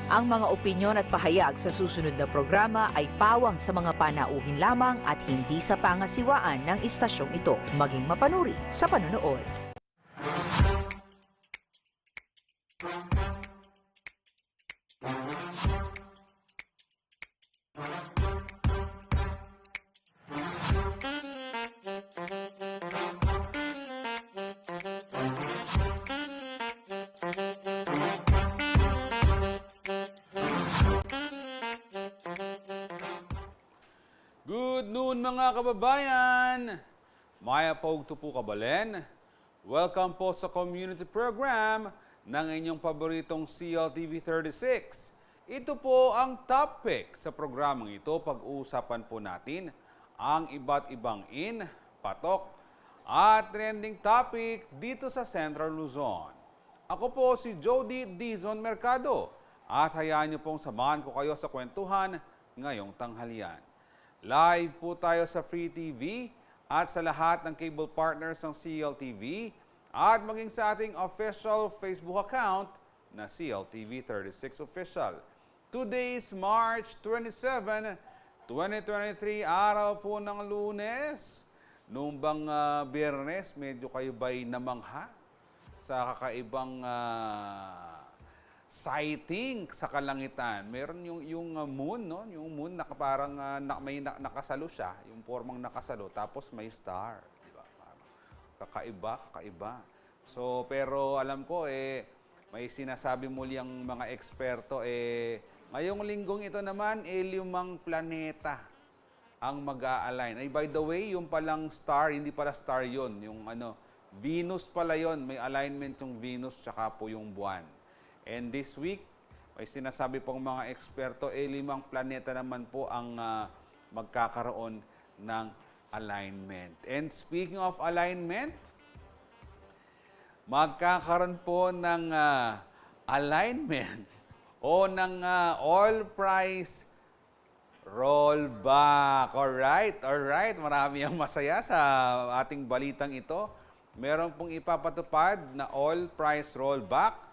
Ang mga opinyon at pahayag sa susunod na programa ay pawang sa mga panauhin lamang at hindi sa pangasiwaan ng istasyong ito. Maging mapanuri sa panonood. Good noon mga kababayan! Maya Pogto po kabalen. Welcome po sa community program ng inyong paboritong CLTV 36. Ito po ang topic sa programang ito. Pag-uusapan po natin ang iba't ibang patok at trending topic dito sa Central Luzon. Ako po si Jody Dizon Mercado at hayaan niyo pong samahan ko kayo sa kwentuhan ngayong tanghalian. Live po tayo sa Free TV at sa lahat ng cable partners ng CLTV at maging sa ating official Facebook account na CLTV 36 Official. Today is March 27, 2023, araw po ng Lunes. Noong bang Biyernes, medyo kayo ba'y namangha sa kakaibang sighting sa kalangitan? Meron yung moon, no? Yung moon na parang may nakasalo siya, yung formang nakasalo, tapos may star, di ba? Kakaiba. So, pero alam ko may sinasabi muli ang mga eksperto ngayong linggong ito naman 5 planeta ang mag-a-align. By the way, yung palang star, hindi pala star 'yon, yung Venus pala 'yon, may alignment yung Venus tsaka po yung buwan. And this week, may sinasabi pong mga eksperto, 5 planeta naman po ang magkakaroon ng alignment. And speaking of alignment, magkakaroon po ng alignment o ng oil price rollback. Alright. Marami ang masaya sa ating balitang ito. Meron pong ipapatupad na oil price rollback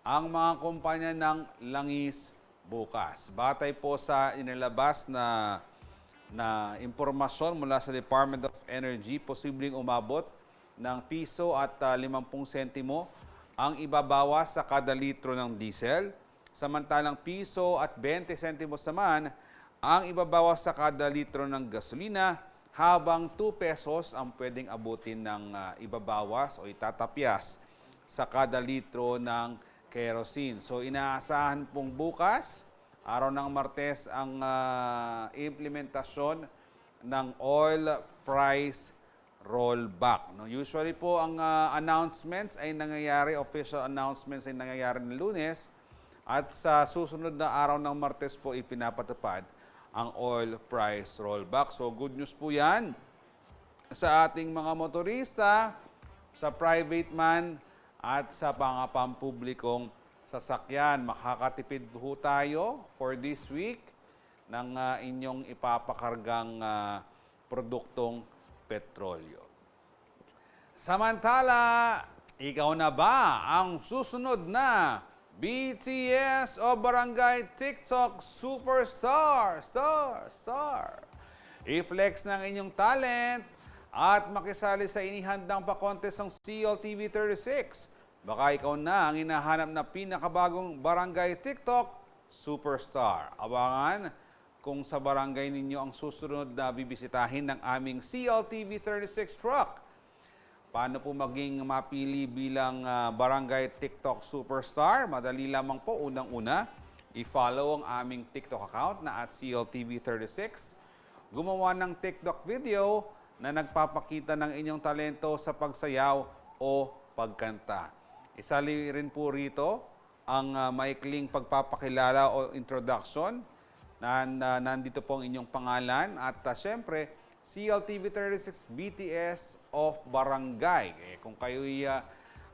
ang mga kumpanya ng langis bukas. Batay po sa inilabas na impormasyon mula sa Department of Energy, posibleng umabot ng piso at 50 sentimo ang ibabawas sa kada litro ng diesel, samantalang piso at 20 sentimos naman ang ibabawas sa kada litro ng gasolina, habang 2 pesos ang pwedeng abutin ng ibabawas o itatapyas sa kada litro ng kerosene. So inaasahan pong bukas, araw ng Martes, ang implementasyon ng oil price rollback. No? Usually po ang announcements ay nangyayari, official announcements ay nangyayari ng Lunes, at sa susunod na araw ng Martes po ipinapatupad ang oil price rollback. So good news po yan sa ating mga motorista, sa private man, at sa pampublikong sasakyan. Makakatipid po tayo for this week ng inyong ipapakargang produktong petrolyo. Samantala, ikaw na ba ang susunod na BTS o Barangay TikTok Superstar? I-flex ng inyong talent at makisali sa inihandang pa-contest ng CLTV 36. Baka ikaw na ang hinahanap na pinakabagong Barangay TikTok Superstar. Abangan kung sa barangay ninyo ang susunod na bibisitahin ng aming CLTV 36 truck. Paano po maging mapili bilang Barangay TikTok Superstar? Madali lamang po. Unang-una, i-follow ang aming TikTok account na @CLTV36. Gumawa ng TikTok video na nagpapakita ng inyong talento sa pagsayaw o pagkanta. Isali rin po rito ang maikling pagpapakilala o introduction na nandito po ang inyong pangalan at syempre CLTV36 BTS of Barangay. Kung kayo'y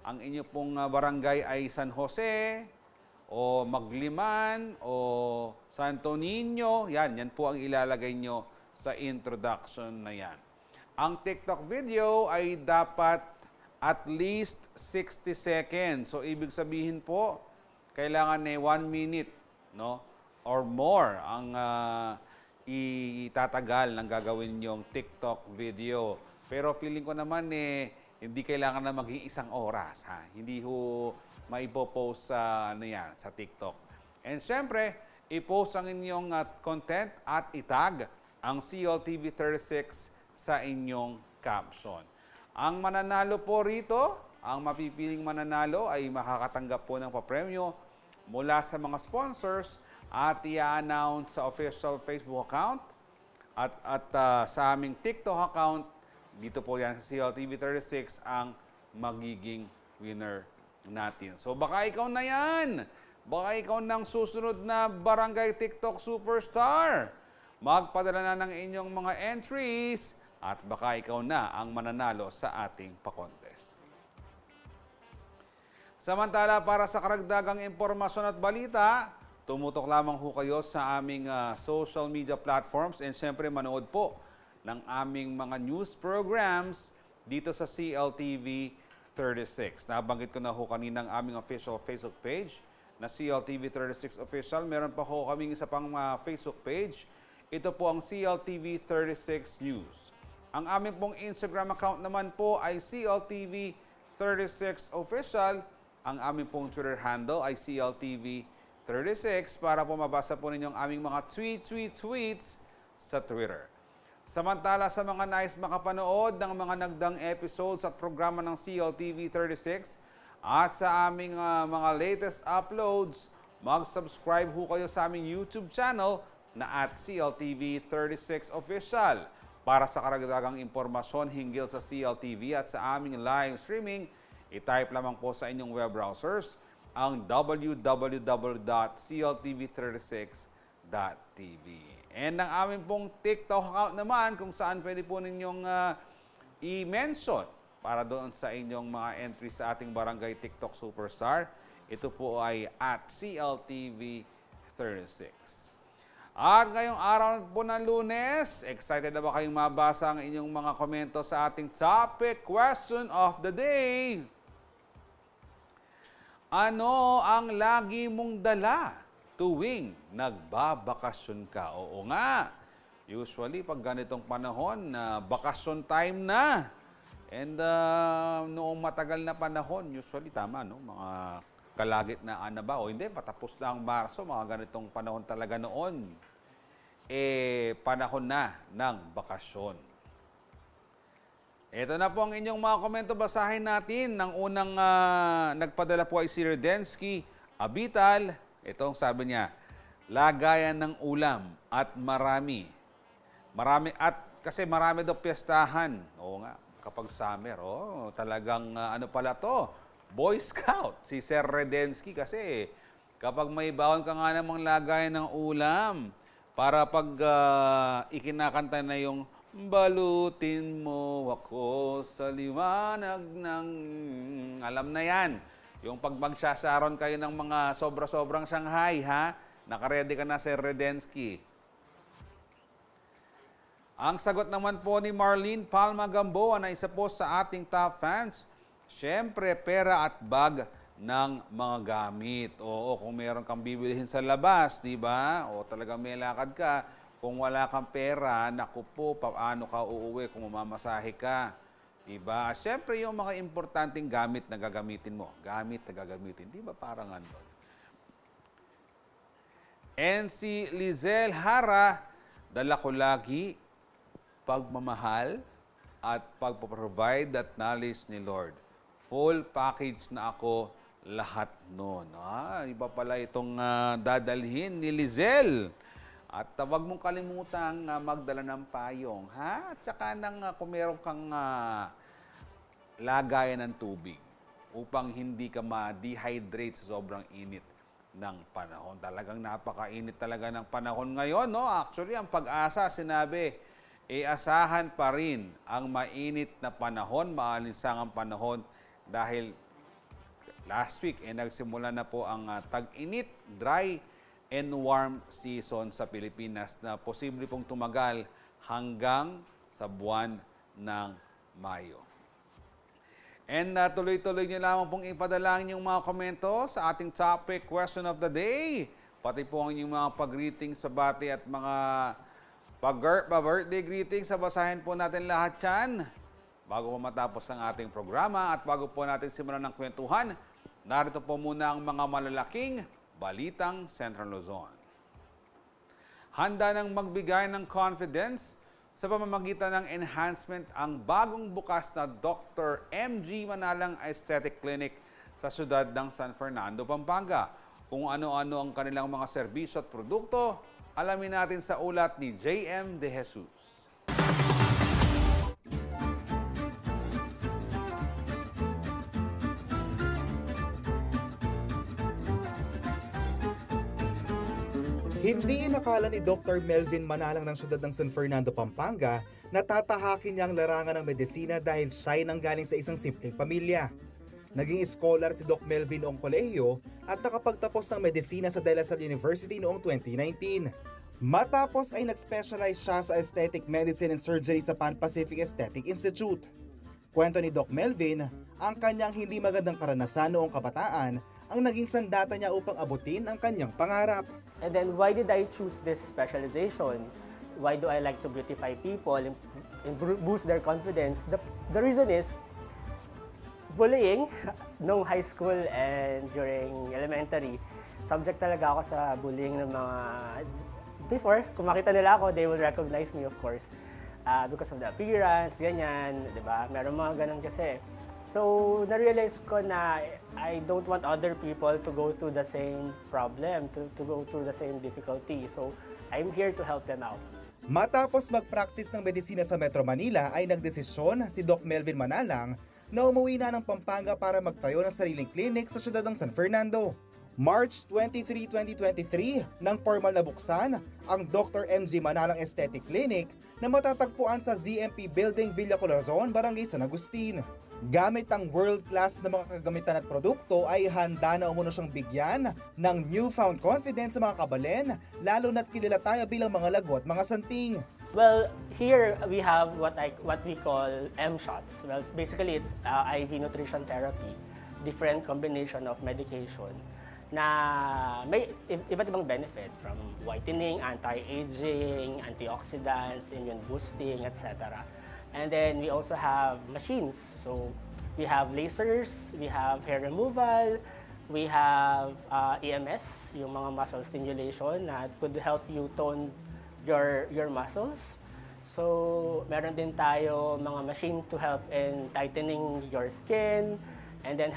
ang inyo pong barangay ay San Jose, o Magliman, o Santo Niño, yan po ang ilalagay nyo sa introduction na yan. Ang TikTok video ay dapat at least 60 seconds. So, ibig sabihin po, kailangan 1 minute, no, or more ang itatagal ng gagawin yung TikTok video. Pero feeling ko naman hindi kailangan na maging 1 oras. Ha? Hindi ho maipopost sa, sa TikTok. And syempre, i-post ang inyong content at itag ang CLTV36 sa inyong caption. Ang mananalo po rito, ang mapipiling mananalo ay makakatanggap po ng papremyo mula sa mga sponsors at i-announce sa official Facebook account at sa aming TikTok account. Dito po yan sa CLTV36 ang magiging winner natin. So baka ikaw na yan. Baka ikaw nang susunod na Barangay TikTok Superstar. Magpadala na ng inyong mga entries at baka ikaw na ang mananalo sa ating pa-contest. Samantala, para sa karagdagang impormasyon at balita, tumutok lamang ho kayo sa aming social media platforms and syempre manood po ng aming mga news programs dito sa CLTV 36. Nabanggit ko na ho kanina ang aming official Facebook page na CLTV 36 Official. Meron pa ho kaming isa pang Facebook page. Ito po ang CLTV 36 News. Ang aming pong Instagram account naman po ay CLTV 36 Official. Ang aming pong Twitter handle ay CLTV 36 para po mabasa po ninyo ang aming mga tweets sa Twitter. Samantala sa mga nais makapanood ng mga nagdang episodes at programa ng CLTV 36 at sa aming mga latest uploads, mag-subscribe ho kayo sa aming YouTube channel na at CLTV 36 Official. Para sa karagdagang impormasyon hinggil sa CLTV at sa aming live streaming, i-type lamang po sa inyong web browsers ang www.cltv36.tv. And ang aming pong TikTok account naman kung saan pwede po ninyong i-mention para doon sa inyong mga entry sa ating Barangay TikTok Superstar. Ito po ay at CLTV36. At ngayong araw po ng Lunes, excited na ba kayong mabasa ang inyong mga komento sa ating topic question of the day? Ano ang lagi mong dala tuwing nagbabakasyon ka? Oo nga, usually pag ganitong panahon, bakasyon time na. And noong matagal na panahon, usually tama, no? Mga kalagitnaan na ba? O hindi, patapos na ang Marso, mga ganitong panahon talaga noon. Panahon na ng bakasyon. Ito na po ang inyong mga komento. Basahin natin. Nang unang nagpadala po ay si Redensky Abital. Itong sabi niya, lagayan ng ulam at marami. Kasi marami daw piyestahan. Oo nga, kapag summer, talagang ano pala to? Boy Scout, si Sir Redensky. Kasi kapag may baon ka nga namang lagayan ng ulam, para pag ikinakanta na yung balutin mo ako sa liwanag ng... Alam na yan. Yung pag magsasaron kayo ng mga sobra-sobrang Shanghai, ha? Nakaredy ka na, Sir Redensky. Ang sagot naman po ni Marlene Palma Gamboa na isa po sa ating top fans, syempre, pera at bag ng mga gamit. Oo, kung meron kang bibilihin sa labas, di ba? O talagang may lakad ka, kung wala kang pera, naku po, paano ka uuwi kung mamamasahe ka? Diba? Siyempre, yung mga importanteng gamit na gagamitin mo. Gamit na gagamitin. Diba parang ano? And si Lizelle Hara, dala ko lagi pagmamahal at pagpaprovide that knowledge ni Lord. Full package na ako lahat noon. Iba pala itong dadalhin ni Lizelle. At huwag mong kalimutang magdala ng payong, ha? At saka kung meron kang lagayan ng tubig upang hindi ka ma-dehydrate sa sobrang init ng panahon. Talagang napakainit talaga ng panahon ngayon, no? Actually, ang Pag-asa sinabi, asahan pa rin ang mainit na panahon, maalinsangang panahon dahil last week nagsimula na po ang tag-init, dry and warm season sa Pilipinas na posible pong tumagal hanggang sa buwan ng Mayo. And tuloy-tuloy niyo lamang pong ipadala ang inyong mga komento sa ating topic question of the day. Pati po ang inyong mga pag-greetings, pabati at mga pa-birthday greetings. Basahin po natin lahat yan bago po matapos ang ating programa. At bago po natin simulan ng kwentuhan, narito po muna ang mga malalaking balitang Central Luzon. Handa nang magbigay ng confidence sa pamamagitan ng enhancement ang bagong bukas na Dr. MG Manalang Aesthetic Clinic sa siyudad ng San Fernando, Pampanga. Kung ano-ano ang kanilang mga serbisyo at produkto, alamin natin sa ulat ni JM De Jesus. Hindi inakala ni Dr. Melvin Manalang ng siyudad ng San Fernando, Pampanga na tatahakin niya ang larangan ng medisina dahil siya ay nanggaling sa isang simpleng pamilya. Naging scholar si Doc Melvin noong kolehiyo at nakapagtapos ng medisina sa De La Salle University noong 2019. Matapos ay nag-specialize siya sa aesthetic medicine and surgery sa Pan Pacific Aesthetic Institute. Kwento ni Doc Melvin, ang kanyang hindi magandang karanasan noong kabataan ang naging sandata niya upang abutin ang kanyang pangarap. And then why did I choose this specialization? Why do I like to beautify people and boost their confidence? The reason is, bullying nung high school and during elementary, subject talaga ako sa bullying ng mga before. Kung makita nila ako, they will recognize me, of course, because of the appearance, ganyan, di ba? Meron mga ganun kasi. So, na-realize ko na I don't want other people to go through the same problem, to go through the same difficulty. So, I'm here to help them out. Matapos mag-practice ng medisina sa Metro Manila ay nagdesisyon si Doc Melvin Manalang na umuwi na ng Pampanga para magtayo ng sariling clinic sa siyudad ng San Fernando. March 23, 2023, nang formal na buksan ang Dr. MG Manalang Aesthetic Clinic na matatagpuan sa ZMP Building, Villa Corazon, Barangay San Agustin. Gamit ang world-class na mga kagamitan at produkto ay handa na umuno siyang bigyan ng newfound confidence sa mga kabalen, lalo na't kilala tayo bilang mga lago at mga santing. Well, here we have what we call M-shots. Well, basically it's IV nutrition therapy, different combination of medication na may iba't ibang benefit from whitening, anti-aging, antioxidants, immune boosting, etc. And then we also have machines. So we have lasers, we have hair removal, we have EMS, yung mga muscle stimulation that could help you tone your muscles. So, meron din tayo mga machine to help in tightening your skin and then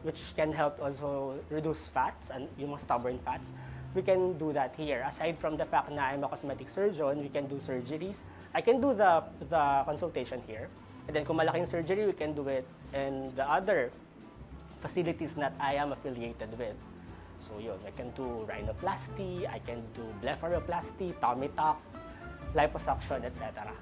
which can help also reduce fats and yung mga stubborn fats. We can do that here. Aside from the fact na I'm a cosmetic surgeon, we can do surgeries. I can do the consultation here. And then kung malaking surgery, we can do it in the other facilities that I am affiliated with. So yun, I can do rhinoplasty, I can do blepharoplasty, tummy tuck, liposuction, etc.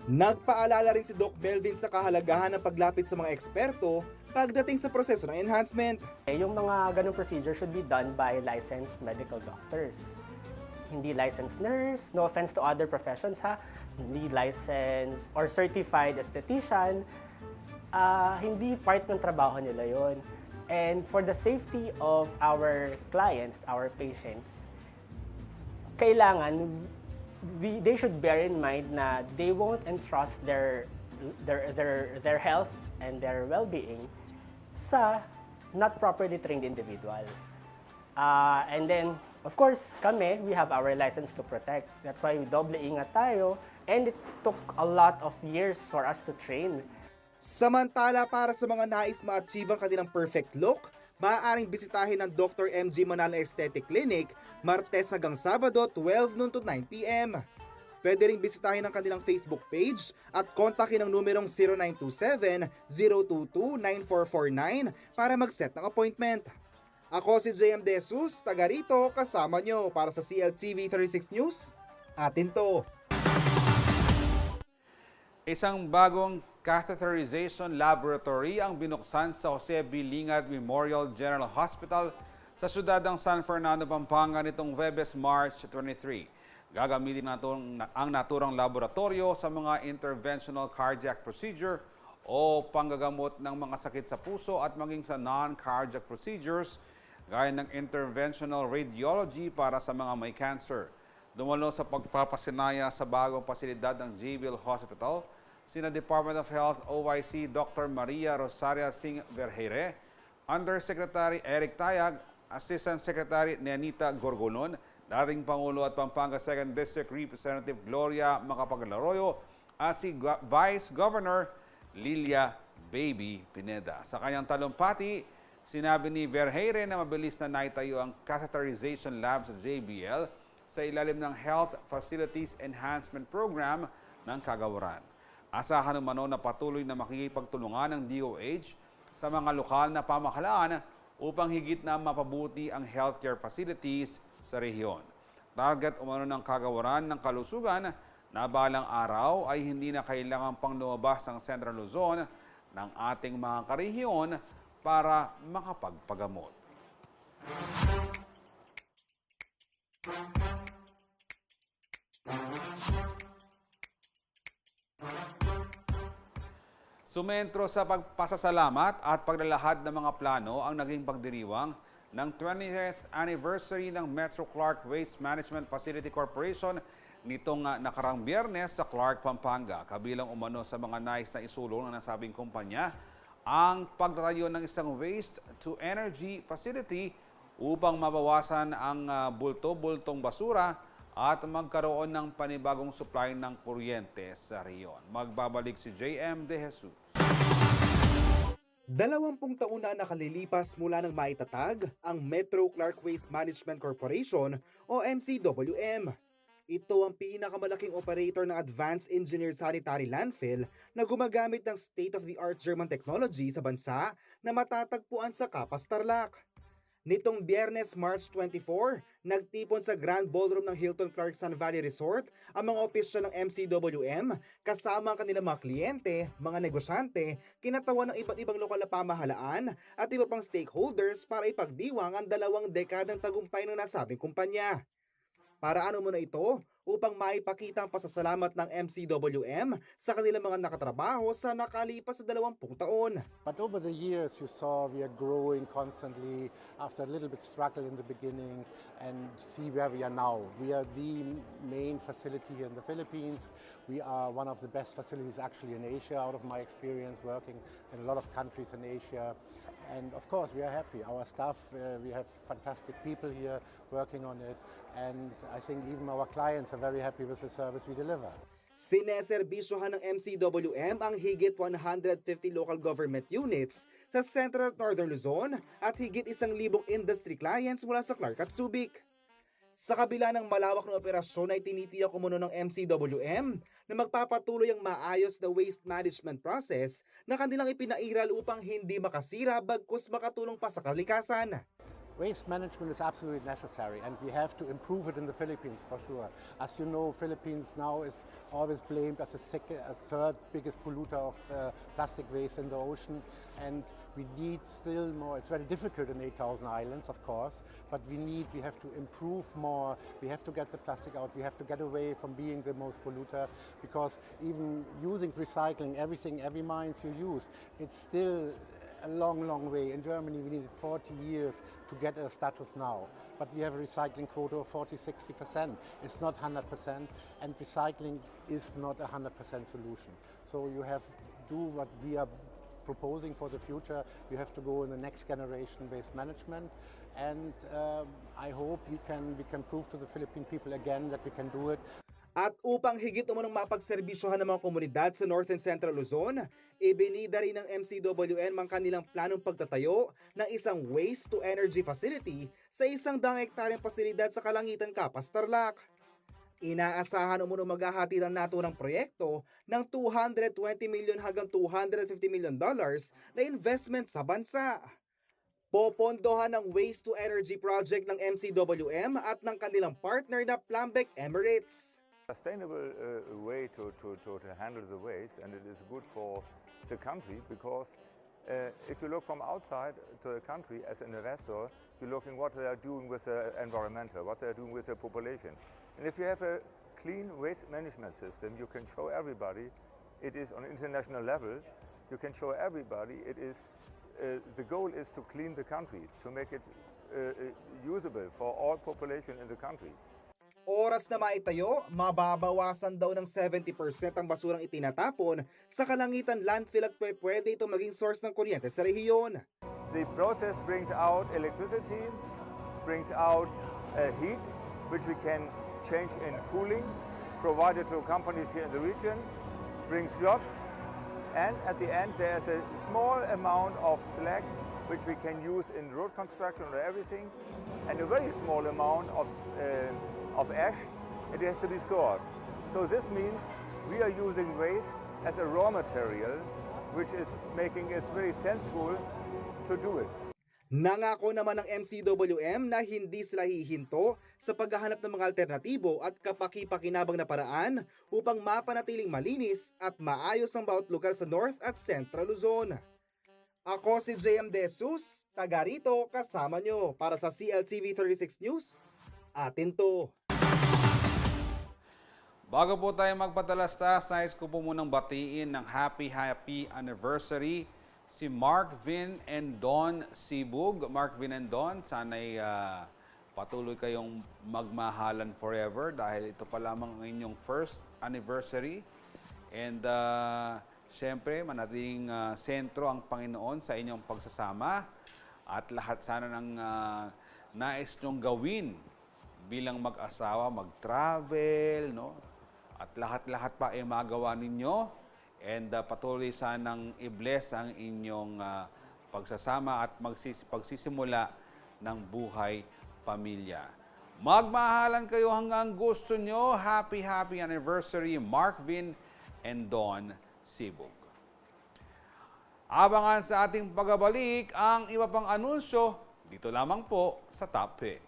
Nagpaalala rin si Doc Melvin sa kahalagahan ng paglapit sa mga eksperto pagdating sa proseso ng enhancement. Yung mga ganung procedure should be done by licensed medical doctors. Hindi licensed nurse, no offense to other professions ha, hindi licensed or certified esthetician, hindi part ng trabaho nila yon. And for the safety of our clients, our patients, kailangan they should bear in mind na they won't entrust their health and their well-being sa not properly trained individual. And then, of course, we have our license to protect. That's why we doble ingat tayo. And it took a lot of years for us to train. Samantala, para sa mga nais ma-achieve ang kanilang perfect look, maaaring bisitahin ng Dr. MG Manalang Aesthetic Clinic Martes hanggang Sabado 12 noon to 9 p.m. Pwede ring bisitahin ang kanilang Facebook page at kontakin ang numerong 0927-022-9449 para mag-set ng appointment. Ako si JM De Jesus, taga rito, kasama nyo para sa CLTV 36 News. Atin to! Isang bagong catheterization laboratory ang binuksan sa Jose B. Lingad Memorial General Hospital sa siyudad ng San Fernando, Pampanga nitong Huwebes, March 23. Gagamitin ang naturang laboratorio sa mga interventional cardiac procedure o panggagamot ng mga sakit sa puso at maging sa non-cardiac procedures gaya ng interventional radiology para sa mga may cancer. Dumalo sa pagpapasinaya sa bagong pasilidad ng JBL Hospital, sina Department of Health OIC Dr. Maria Rosaria Singh Vergeire, Undersecretary Eric Tayag, Assistant Secretary Nenita Gorgonon, dating Pangulo at Pampanga 2nd District Representative Gloria Macapagal-Arroyo at si Vice Governor Lilia Baby Pineda. Sa kanyang talumpati, sinabi ni Vergeire na mabilis na naitayo ang catheterization lab sa JBL sa ilalim ng Health Facilities Enhancement Program ng Kagawaran. Asahan naman na patuloy na makikipagtulungan ng DOH sa mga lokal na pamahalaan upang higit na mapabuti ang healthcare facilities sa rehiyon. Target umano ng Kagawaran ng kalusugan na balang araw ay hindi na kailangan pang lumabas ng Central Luzon ng ating mga karehiyon para makapagpagamot. Sumentro sa pagpasasalamat at paglalahad ng mga plano ang naging pagdiriwang ng 20th anniversary ng Metro Clark Waste Management Facility Corporation nitong nakarang Biyernes sa Clark, Pampanga. Kabilang umano sa mga nais na isulong ng nasabing kumpanya ang pagtatayo ng isang waste-to-energy facility upang mabawasan ang bulto-bultong basura at magkaroon ng panibagong supply ng kuryente sa riyon. Magbabalik si JM De Jesus. 20 taon na nakalilipas mula nang maitatag ang Metro Clark Waste Management Corporation o MCWM. Ito ang pinakamalaking operator ng Advanced Engineered Sanitary Landfill na gumagamit ng state-of-the-art German technology sa bansa na matatagpuan sa Capas, Tarlac. Nitong Biyernes, March 24, nagtipon sa Grand Ballroom ng Hilton Clark Sun Valley Resort ang mga opisyal ng MCWM kasama ang kanilang mga kliyente, mga negosyante, kinatawan ng iba't ibang lokal na pamahalaan at iba pang stakeholders para ipagdiwang ang 2 dekadang tagumpay ng nasabing kumpanya. Para ano muna ito? Upang maipakita ang pasasalamat ng MCWM sa kanilang mga nakatrabaho sa nakalipas sa 20 taon. But over the years, you saw we are growing constantly after a little bit struggle in the beginning and see where we are now. We are the main facility here in the Philippines. We are one of the best facilities actually in Asia, out of my experience working in a lot of countries in Asia. And of course, we are happy. Our staff, we have fantastic people here working on it. And I think even our clients are very happy with the service we deliver. Sineserbisyohan ng MCWM ang higit 150 local government units sa Central at Northern Luzon at higit 1,000 industry clients mula sa Clark at Subic. Sa kabila ng malawak na operasyon ay tinitiyak umuno ng MCWM na magpapatuloy ang maayos na waste management process na kanilang ipinairal upang hindi makasira bagkus makatulong pa sa kalikasan. Waste management is absolutely necessary and we have to improve it in the Philippines for sure. As you know, Philippines now is always blamed as a third biggest polluter of plastic waste in the ocean, and we need still more. It's very difficult in 8,000 islands, of course, but we have to improve more. We have to get the plastic out. We have to get away from being the most polluter, because even using recycling, every mines you use, it's still a long way. In Germany, we needed 40 years to get a status now. But we have a recycling quota of 40-60%. It's not 100%, and recycling is not a 100% solution. So you have to do what we are proposing for the future. You have to go in the next generation waste management. And I hope we can prove to the Philippine people again that we can do it. At upang higit umunong mapagserbisyohan ng mga komunidad sa North and Central Luzon, ibinida rin ng MCWM ang kanilang planong pagtatayo ng isang waste-to-energy facility sa 100 hektaryang pasilidad sa Kalangitan, Capas, Tarlac. Inaasahan umunong maghahati ng naturang proyekto ng $220 million hanggang $250 million na investment sa bansa. Popondohan ng waste-to-energy project ng MCWM at ng kanilang partner na Plumbec Emirates. Sustainable way to handle the waste, and it is good for the country because if you look from outside to the country as an investor, you're looking what they are doing with the environmental, what they are doing with the population. And if you have a clean waste management system, you can show everybody it is on an international level. You can show everybody it is the goal is to clean the country, to make it usable for all population in the country. Oras na maitayo, mababawasan daw ng 70% ang basurang itinatapon sa Kalangitan landfill at pwede ito maging source ng kuryente sa rehiyon. The process brings out electricity, brings out heat, which we can change in cooling, provided to companies here in the region, brings jobs, and at the end there's a small amount of slag which we can use in road construction or everything, and a very small amount of ash, it has to be stored. So this means we are using waste as a raw material, which is making it very sensible to do it. Nangako naman ng MCWM na hindi sila hihinto sa paghahanap ng mga alternatibo at kapaki-pakinabang na paraan upang mapanatiling malinis at maayos ang bawat lugar sa North at Central Luzon. Ako si JM De Jesus, taga rito kasama nyo para sa CLTV 36 News. Atin to. Bago po tayo magpatalastas, nais ko po munang batiin ng happy anniversary si Mark Vin and Dawn Sibug. Mark Vin and Dawn, sana'y patuloy kayong magmahalan forever dahil ito pa lamang ang inyong first anniversary. And siyempre, manatiling sentro ang Panginoon sa inyong pagsasama at lahat sana ng nais nyong gawin bilang mag-asawa, mag-travel, no? At lahat-lahat pa ay magawa ninyo. And patuloy sanang i-bless ang inyong pagsasama at pagsisimula ng buhay pamilya. Magmahalan kayo hanggang gusto nyo. Happy anniversary, Mark Vin and Dawn Sibug. Abangan sa ating pagbabalik ang iba pang anunsyo dito lamang po sa Top Pick.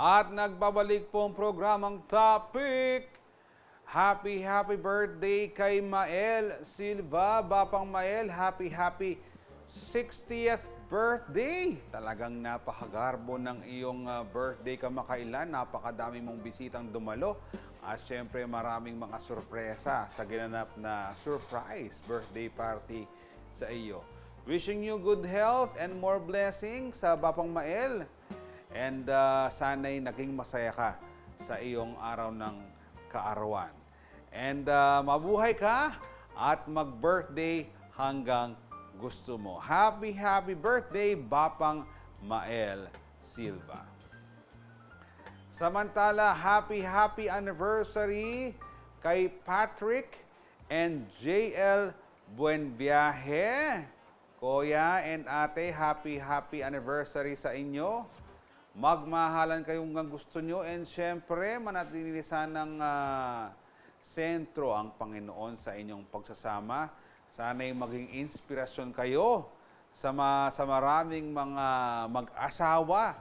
At nagbabalik po ang programang Topic. Happy birthday kay Mael Silva. Bapang Mael, happy 60th birthday. Talagang napakagarbo ng iyong birthday kamakailan. Napakadami mong bisitang dumalo. At syempre maraming mga sorpresa sa ginanap na surprise birthday party sa iyo. Wishing you good health and more blessings sa Bapang Mael. And sana'y naging masaya ka sa iyong araw ng kaarawan. And mabuhay ka at mag-birthday hanggang gusto mo. Happy birthday, Bapang Mael Silva. Samantala, happy anniversary kay Patrick and JL Buenviaje. Kuya and ate, happy anniversary sa inyo. Magmahalan kayong gusto nyo and syempre manatili sanang sentro ang Panginoon sa inyong pagsasama. Sana'y maging inspirasyon kayo sa maraming mga mag-asawa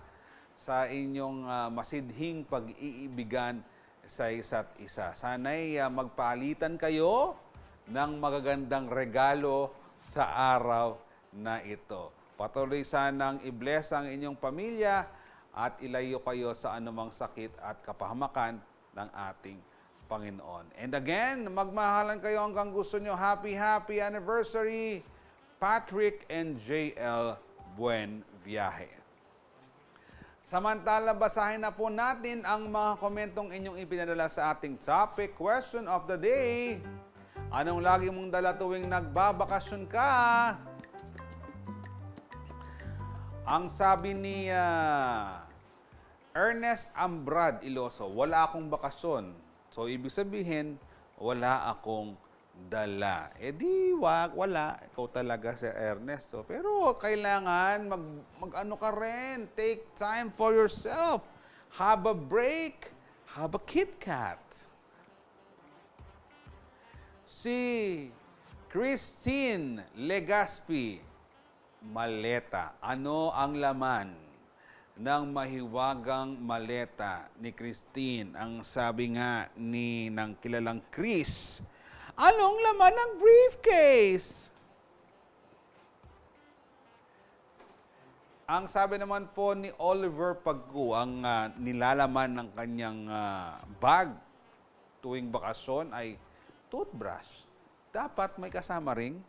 sa inyong masidhing pag-iibigan sa isa't isa. Sana'y magpalitan kayo ng magagandang regalo sa araw na ito. Patuloy sanang i-bless ang inyong pamilya at ilayo kayo sa anumang sakit at kapahamakan ng ating Panginoon. And again, magmahalan kayo hanggang gusto nyo. Happy anniversary, Patrick and JL Buenviaje. Samantala, basahin na po natin ang mga komentong inyong ipinadala sa ating topic question of the day. Anong lagi mong dala tuwing nagbabakasyon ka? Ang sabi ni Ernest Ambrad Iloso, wala akong bakasyon. So, ibig sabihin, wala akong dala. Eh di, wala. Ikaw talaga si Ernesto. Pero kailangan mag-ano ka rin. Take time for yourself. Have a break. Have a KitKat. Si Christine Legaspi, maleta. Ano ang laman ng mahiwagang maleta ni Christine? Ang sabi nga ng kilalang Chris, anong laman ng briefcase? Ang sabi naman po ni Oliver Pagku, ang nilalaman ng kanyang bag tuwing bakasyon ay toothbrush. Dapat may kasama ring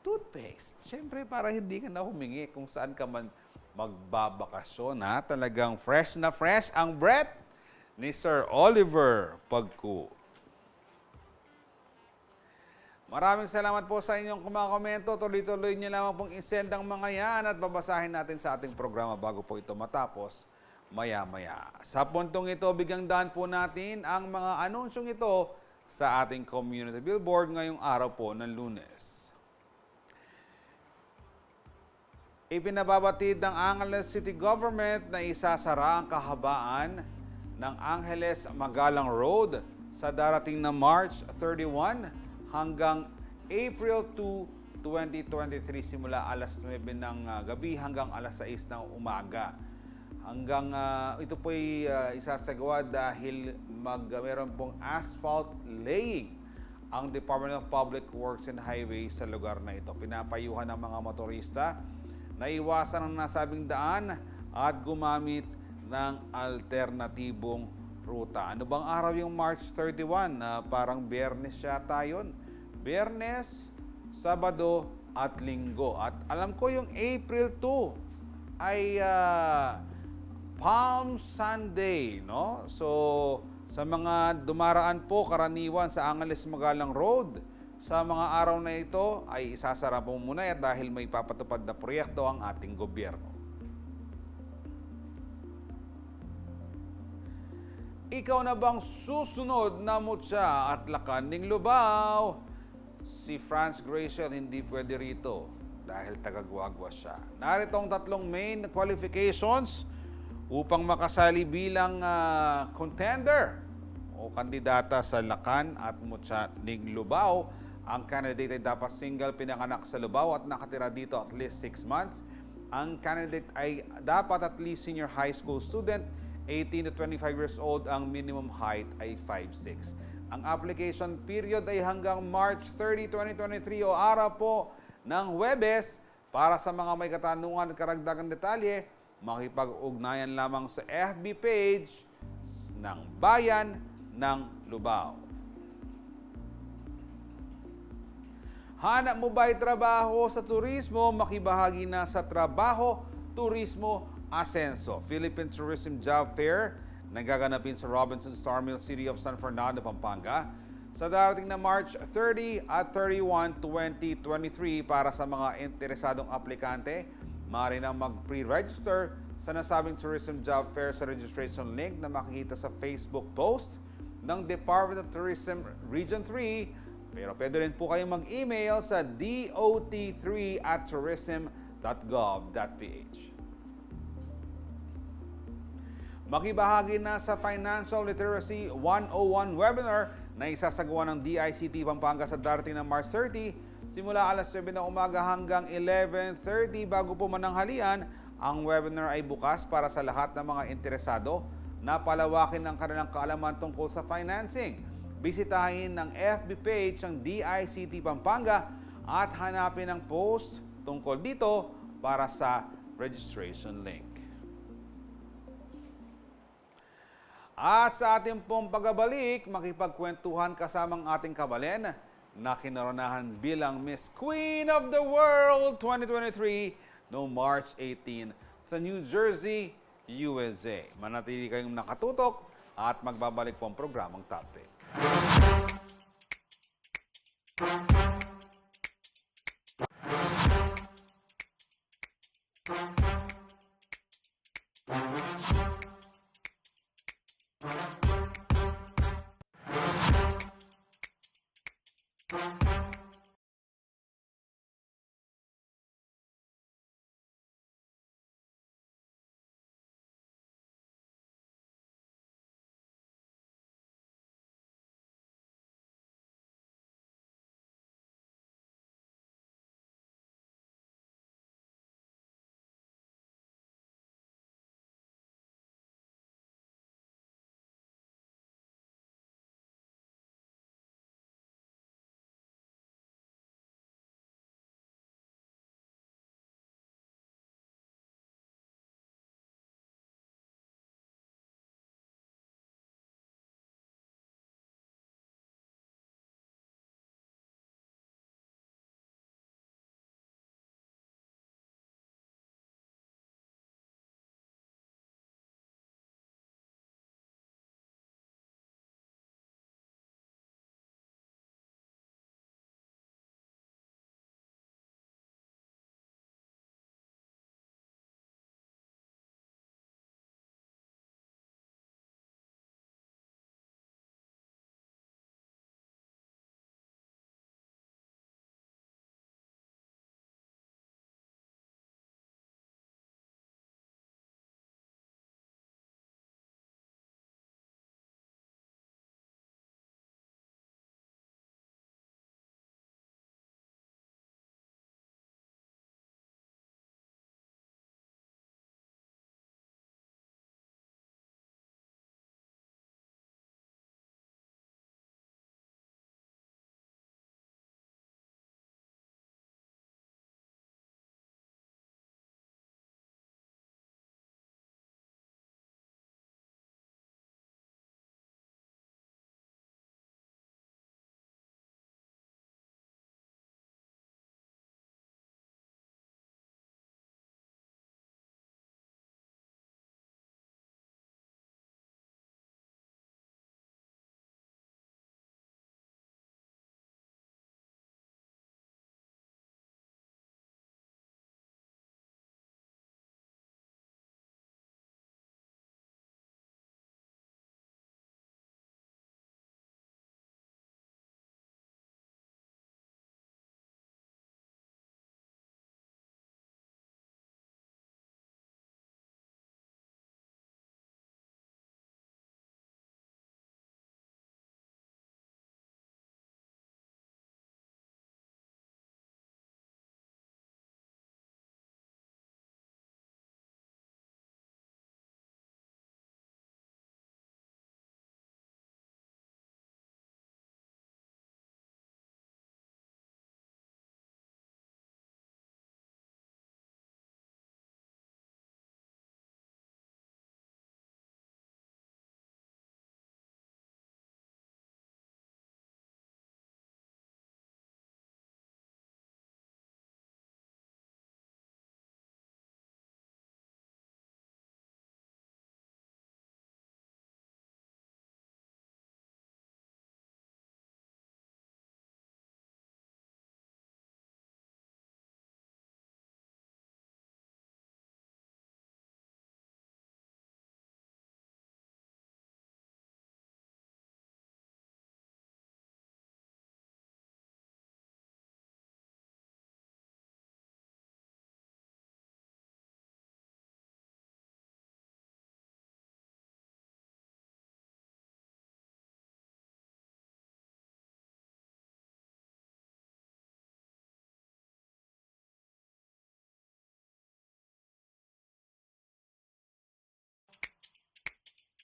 toothpaste. Siyempre, para hindi ka na humingi kung saan ka man magbabakasyon. Talagang fresh na fresh ang breath ni Sir Oliver Pagku. Maraming salamat po sa inyong kumakomento. Tuloy-tuloy niyo lamang pong isend ang mga yan at babasahin natin sa ating programa bago po ito matapos maya-maya. Sa puntong ito, bigang daan po natin ang mga anunsyong ito sa ating community billboard ngayong araw po ng Lunes. Ipinababatid ng Angeles City Government na isasara ang kahabaan ng Angeles Magalang Road sa darating na March 31 hanggang April 2, 2023 simula alas 9 ng gabi hanggang alas 6 ng umaga. Hanggang ito po'y isasagawa dahil meron pong asphalt laying ang Department of Public Works and Highways sa lugar na ito. Pinapayuhan ng mga motorista na iwasan ang nasabing daan at gumamit ng alternatibong ruta. Ano bang araw yung March 31? Parang Biyernes yata yun. Biyernes, Sabado at Linggo. At alam ko yung April 2 ay Palm Sunday, no? So, sa mga dumaraan po karaniwan sa Angeles Magalang Road, sa mga araw na ito ay isasara po muna dahil may papatupad na proyekto ang ating gobyerno. Ikaw na bang susunod na mutya at lakaning Lubao? Si Franz Graciel hindi pwede rito dahil taga-Guagua siya. Narito ang tatlong main qualifications upang makasali bilang contender o kandidata sa Lakan at Mutya ning Lubao. Ang candidate ay dapat single, pinanganak sa Lubao at nakatira dito at least 6 months. Ang candidate ay dapat at least senior high school student, 18 to 25 years old. Ang minimum height ay 5'6". Ang application period ay hanggang March 30, 2023 o araw po ng Huwebes. Para sa mga may katanungan at karagdagang detalye, makipag-ugnayan lamang sa FB page ng Bayan ng Lubao. Hanap mo ba'y trabaho sa turismo? Makibahagi na sa Trabaho, Turismo, Asenso. Philippine Tourism Job Fair nagaganapin sa Robinson Star Mill City of San Fernando, Pampanga sa darating na March 30 at 31, 2023. Para sa mga interesadong aplikante, maaari na mag-pre-register sa nasabing Tourism Job Fair sa registration link na makikita sa Facebook post ng Department of Tourism Region 3. Pero pwede rin po kayong mag-email sa dot3@tourism.gov.ph. Makibahagi na sa Financial Literacy 101 webinar na isasagawa ng DICT Pampanga sa darating na March 30 simula alas 7 ng umaga hanggang 11:30. Bago po mananghalian, ang webinar ay bukas para sa lahat ng mga interesado na palawakin ang kanilang kaalaman tungkol sa financing. Bisitahin ng FB page ng DICT Pampanga at hanapin ang post tungkol dito para sa registration link. At sa ating pong pagbabalik, makipagkwentuhan kasamang ating kabalen na kinoronahan bilang Miss Queen of the World 2023 noong March 18 sa New Jersey, USA. Manatili kayong nakatutok at magbabalik po ang programang Topic.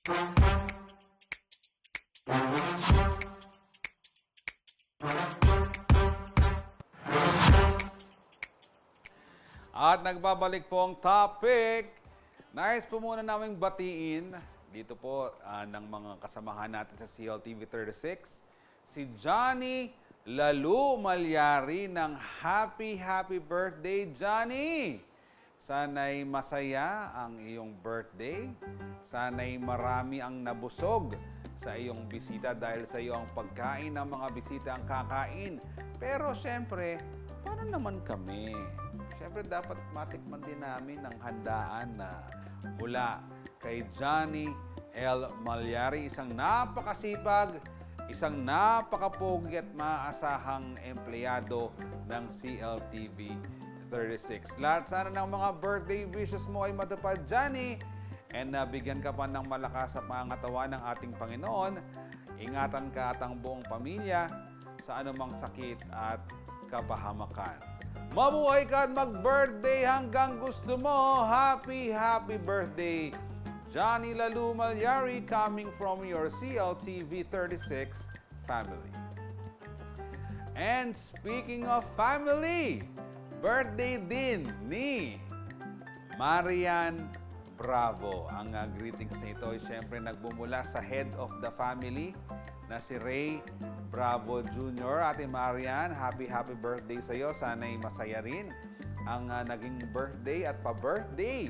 At nagbabalik po ang topic. Nais po muna naming batiin dito po ng mga kasamahan natin sa CLTV 36. Si Johnny Lalu Malyari ng happy birthday, Johnny! Sana'y masaya ang iyong birthday. Sana'y marami ang nabusog sa iyong bisita dahil sa iyo ang pagkain ng mga bisita ang kakain. Pero siyempre, paano naman kami? Siyempre, dapat matikman din namin ang handaan na mula kay Johnny L. Malyari, isang napakasipag, isang napakapogi at maasahang empleyado ng CLTV 36. Lahat sana ng mga birthday wishes mo ay matupad, Johnny, and nabigyan ka pa ng malakas sa pangangatawan ng ating Panginoon. Ingatan ka at ang buong pamilya sa anumang sakit at kapahamakan. Mabuhay ka at mag-birthday hanggang gusto mo. Happy birthday, Johnny Lalu Malyari, coming from your CLTV 36 family. And speaking of family, birthday din ni Marian Bravo. Ang greetings na ito ay siyempre nagbumula sa head of the family na si Ray Bravo Jr. Ate Marian, happy birthday sa iyo. Sana'y masaya rin ang naging birthday at pa-birthday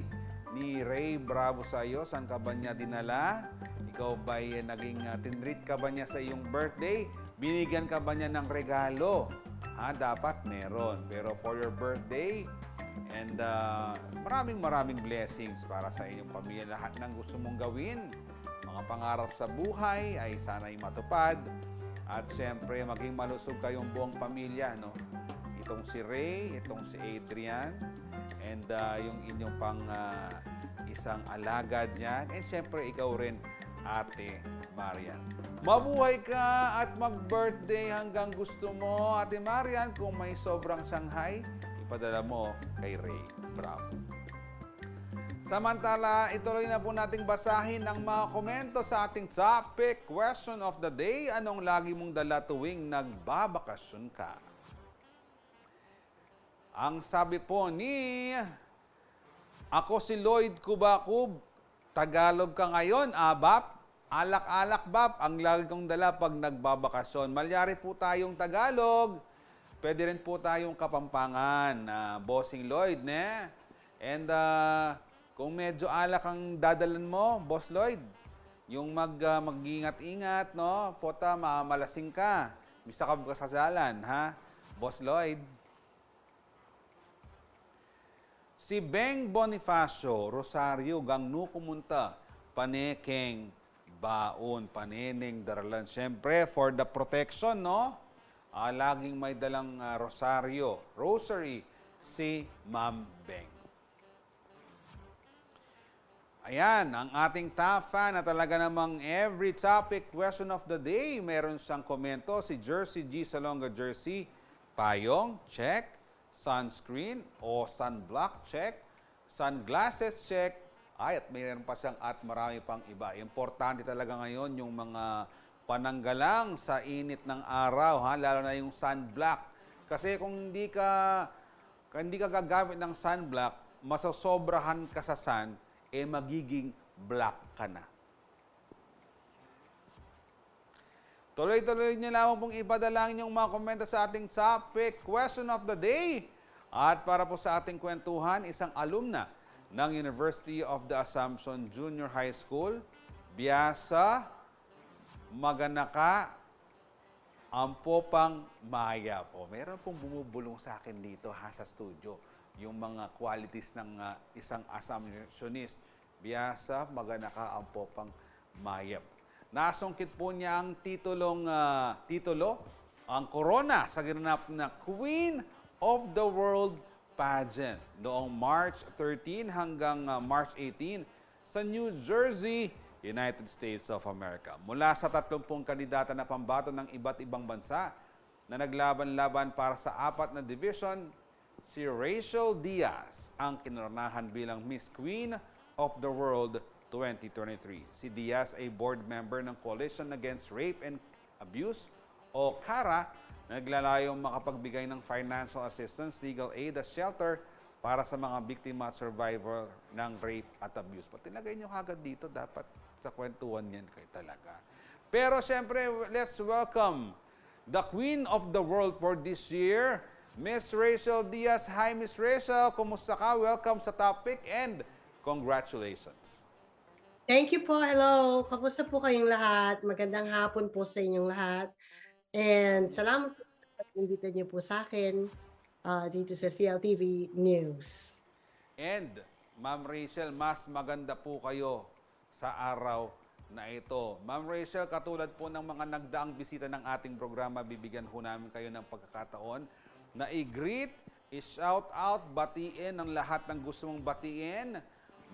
ni Ray Bravo sa iyo. Saan ka ba niya dinala? Ikaw ba'y naging tinreat ka ba niya sa iyong birthday? Binigyan ka ba niya ng regalo? Dapat meron. Pero for your birthday, and maraming blessings para sa inyong pamilya. Lahat ng gusto mong gawin, mga pangarap sa buhay ay sana'y matupad. At siyempre, maging malusog kayong buong pamilya, no? Itong si Ray, itong si Adrian, and yung inyong pang isang alagad niyan. And siyempre, ikaw rin, Ate Marian. Mabuhay ka at mag-birthday hanggang gusto mo, Ate Marian. Kung may sobrang Shanghai, ipadala mo kay Ray Bravo. Samantala, ituloy na po nating basahin ang mga komento sa ating topic question of the day. Anong lagi mong dala tuwing nagbabakasyon ka? Ang sabi po ni ako si Lloyd Kubakub, Tagalog ka ngayon, Bap? Alak-alak, Bap, ang lagi kong dala pag nagbabakasyon. Malyari po tayong Tagalog. Pwede rin po tayong Kapampangan, Bossing Lloyd, ne? And kung medyo alak ang dadalan mo, Boss Lloyd, yung mag-ingat-ingat, no? Pota, malasing ka. Misa ka sa jalan, ha? Boss Lloyd. Si Beng Bonifacio, Rosario, Gangnu Kumunta, Panekeng, Baon, Paneneng, Daralan. Siyempre, for the protection, no? Laging may dalang rosary, si Ma'am Beng. Ayan, ang ating top fan na talaga namang every topic question of the day, meron siyang komento. Si Jersey G. Salonga Jersey, payong, check. Sunscreen o sunblock, check. Sunglasses, check. At mayroon pa siyang at marami pang iba. Importante talaga ngayon yung mga pananggalang sa init ng araw, lalo na yung sunblock. Kasi kung hindi ka gagamit ng sunblock, masasobrahan ka sa sun, magiging black ka na. Tuloy-tuloy niyo lamang pong ipadala yung mga komento sa ating topic, question of the day. At para po sa ating kwentuhan, isang alumna ng University of the Assumption Junior High School, Biasa, Maganaka, Ampopang Maya po. Meron pong bumubulong sa akin dito sa studio. Yung mga qualities ng isang Assumptionist. Biasa, Maganaka, Ampopang Maya. Nasungkit po niya ang titulo, ang corona sa ginanap na Queen of the World Pageant noong March 13 hanggang March 18 sa New Jersey, United States of America. Mula sa 30 kandidata na pambato ng iba't ibang bansa na naglaban-laban para sa 4 na division, si Rachel Diaz ang kinoronahan bilang Miss Queen of the World 2023. Si Diaz ay board member ng Coalition Against Rape and Abuse o CARA na naglalayong makapagbigay ng financial assistance, legal aid at shelter para sa mga biktima at survivor ng rape at abuse. Pati nilagay nyo kagad dito, dapat sa kwentuhan yan kayo talaga. Pero siyempre, let's welcome the Queen of the World for this year, Miss Rachel Diaz. Hi, Miss Rachel. Kumusta ka? Welcome sa topic and congratulations. Thank you po. Hello. Kamusta po kayong lahat? Magandang hapon po sa inyong lahat. And salamat po sa pag-imbita niyo po sa akin dito sa CLTV News. And, Ma'am Rachel, mas maganda po kayo sa araw na ito. Ma'am Rachel, katulad po ng mga nagdaang bisita ng ating programa, bibigyan po namin kayo ng pagkakataon na i-greet, i-shout out, batiin ang lahat ng gusto mong batiin.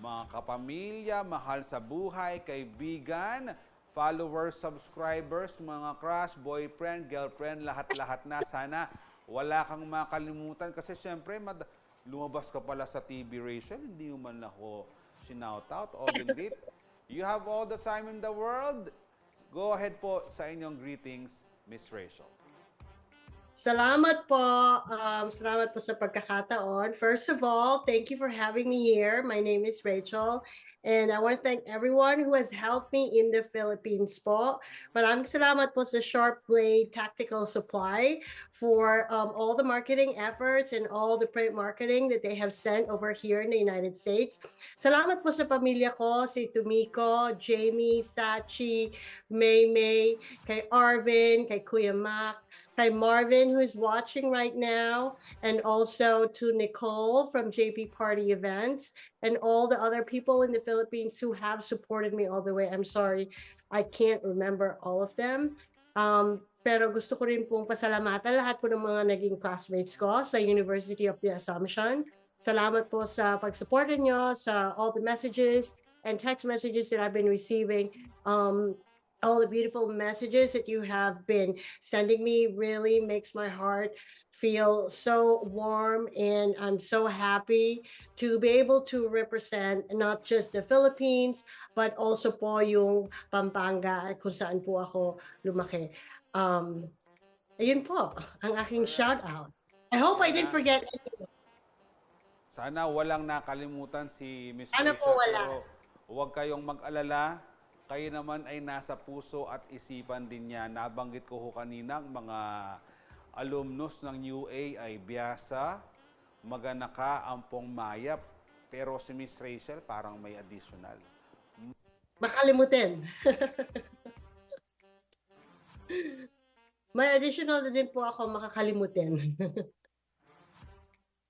Mga kapamilya, mahal sa buhay, kaibigan, followers, subscribers, mga crush, boyfriend, girlfriend, lahat-lahat na. Sana wala kang makalimutan kasi syempre lumabas ka pala sa TV, Rachel, hindi mo man ako sinout out o greet. You have all the time in the world. Go ahead po sa inyong greetings, Miss Rachel. Salamat po. Salamat po sa pagkakataon. First of all, thank you for having me here. My name is Rachel. And I want to thank everyone who has helped me in the Philippines po. Maraming salamat po sa Sharp Blade Tactical Supply for all the marketing efforts and all the print marketing that they have sent over here in the United States. Salamat po sa pamilya ko, si Tumiko, Jamie, Sachi, May, kay Arvin, kay Kuya Mac, kay Marvin, who is watching right now, and also to Nicole from JP Party Events, and all the other people in the Philippines who have supported me all the way. I'm sorry, I can't remember all of them. Pero gusto ko rin pong pasalamatan lahat po ng mga naging classmates ko sa University of the Assumption. Salamat po sa pag-support niyo, sa all the messages and text messages that I've been receiving. All the beautiful messages that you have been sending me really makes my heart feel so warm, and I'm so happy to be able to represent not just the Philippines but also po yung Pampanga kung saan po ako lumaki. Ayun po ang aking shout out. I hope I didn't forget anyone. Sana walang nakalimutan si Miss Sana Rachel. po wala. Pero huwag kayong mag-alala. Kayo naman ay nasa puso at isipan din niya. Nabanggit ko ho kanina, mga alumnus ng UA ay biyasa, maganaka, ampong mayap. Pero si Miss Rachel parang may additional. Makalimutin. May additional na din po ako makakalimutin.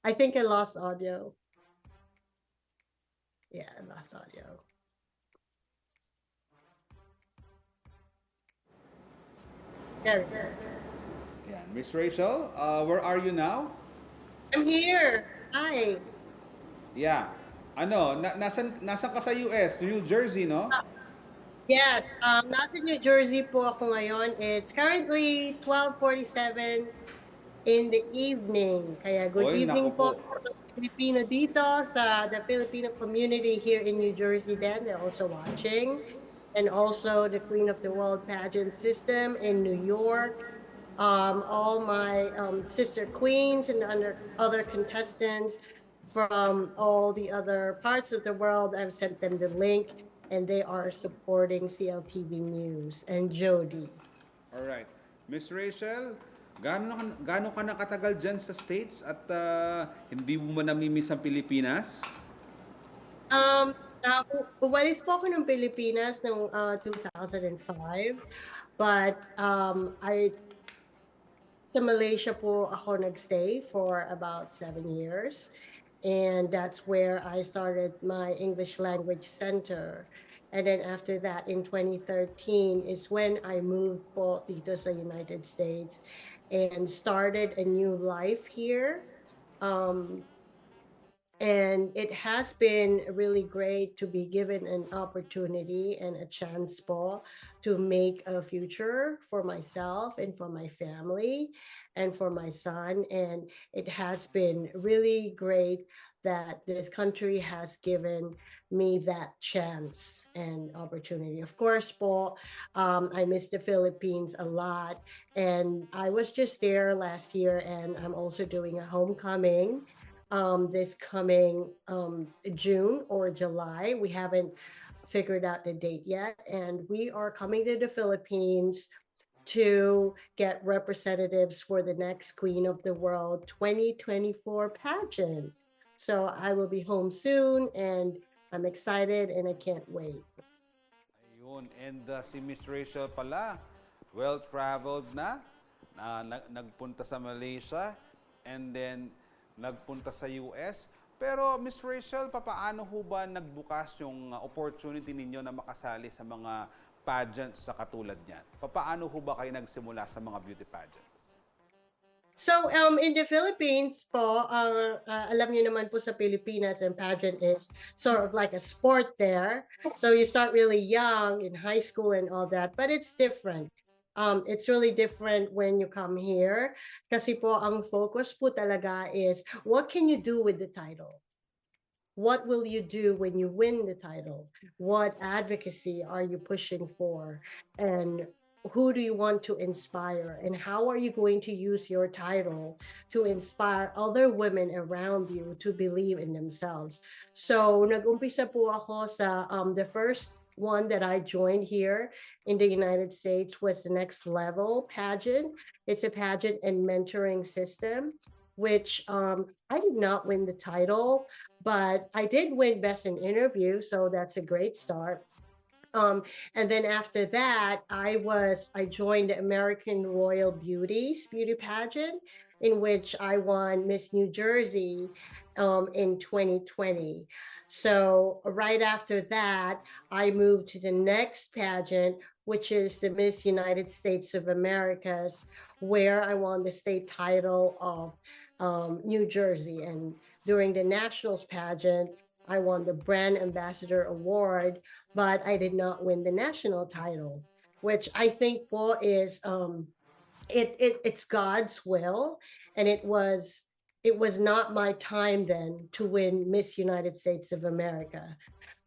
I think I lost audio. Yeah, I lost audio. There we go. Yan. Miss Rachel, where are you now? I'm here. Hi. Yeah. Nasan ka sa US? New Jersey, no? Yes, nasa New Jersey po ako ngayon. It's currently 12:47 in the evening. Kaya good Oy, evening naku po sa mga Pilipino dito sa the Filipino community here in New Jersey then. They're also watching. And also the Queen of the World pageant system in New York. All my sister queens and other contestants from all the other parts of the world. I've sent them the link and they are supporting CLTV News and Jody. All right. Miss Rachel, gaano ka nakatagal dyan sa States at hindi mo namimiss ang Pilipinas? Umalis po ako ng Pilipinas noong 2005. But sa Malaysia po ako nagstay for about 7 years. And that's where I started my English language center. And then after that, in 2013 is when I moved po dito sa United States and started a new life here. And it has been really great to be given an opportunity and a chance po to make a future for myself and for my family and for my son. And it has been really great that this country has given me that chance and opportunity. Of course, po, I miss the Philippines a lot. And I was just there last year, and I'm also doing a homecoming this coming June or July. We haven't figured out the date yet. And we are coming to the Philippines to get representatives for the next Queen of the World 2024 pageant. So I will be home soon, and I'm excited and I can't wait. Ayun. And si Miss Rachel pala, well-traveled na, nagpunta sa Malaysia, and then nagpunta sa US. Pero Miss Rachel, papaano ho ba nagbukas yung opportunity ninyo na makasali sa mga pageants sa katulad niyan? Papaano ho ba kayo nagsimula sa mga beauty pageants? So in the Philippines po, alam niyo naman po sa Pilipinas, and pageant is sort of like a sport there. So you start really young in high school and all that, but it's different. It's really different when you come here. Kasi po ang focus po talaga is what can you do with the title? What will you do when you win the title? What advocacy are you pushing for? And who do you want to inspire? And how are you going to use your title to inspire other women around you to believe in themselves? So, nag-umpisa po ako sa the first one that I joined here in the United States was the Next Level pageant. It's a pageant and mentoring system, which I did not win the title, but I did win Best in Interview, so that's a great start. And then after that, I joined the American Royal Beauty pageant, in which I won Miss New Jersey in 2020. So right after that, I moved to the next pageant, which is the Miss United States of Americas, where I won the state title of New Jersey. And during the nationals pageant, I won the Brand Ambassador Award, but I did not win the national title, which I think po is it's God's will, and it was not my time then to win Miss United States of America.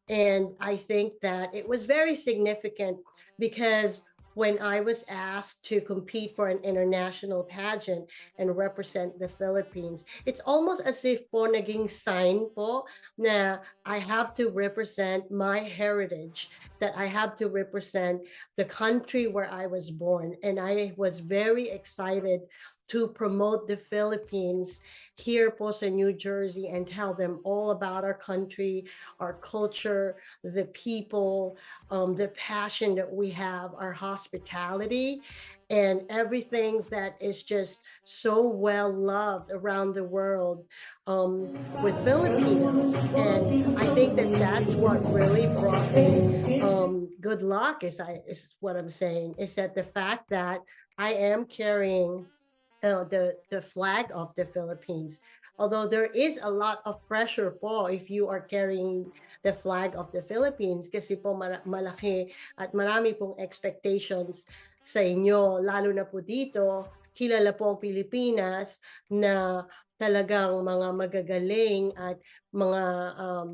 And I think that it was very significant because when I was asked to compete for an international pageant and represent the Philippines, it's almost as if po naging sign po na I have to represent my heritage, that I have to represent the country where I was born. And I was very excited to promote the Philippines here po sa New Jersey and tell them all about our country, our culture, the people, the passion that we have, our hospitality, and everything that is just so well loved around the world with Filipinos. And I think that that's what really brought me good luck, is what I'm saying, is that the fact that I am carrying the flag of the Philippines. Although there is a lot of pressure po if you are carrying the flag of the Philippines, kasi po malaki at marami pong expectations sa inyo, lalo na po dito, kilala po ang Pilipinas na talagang mga magagaling at mga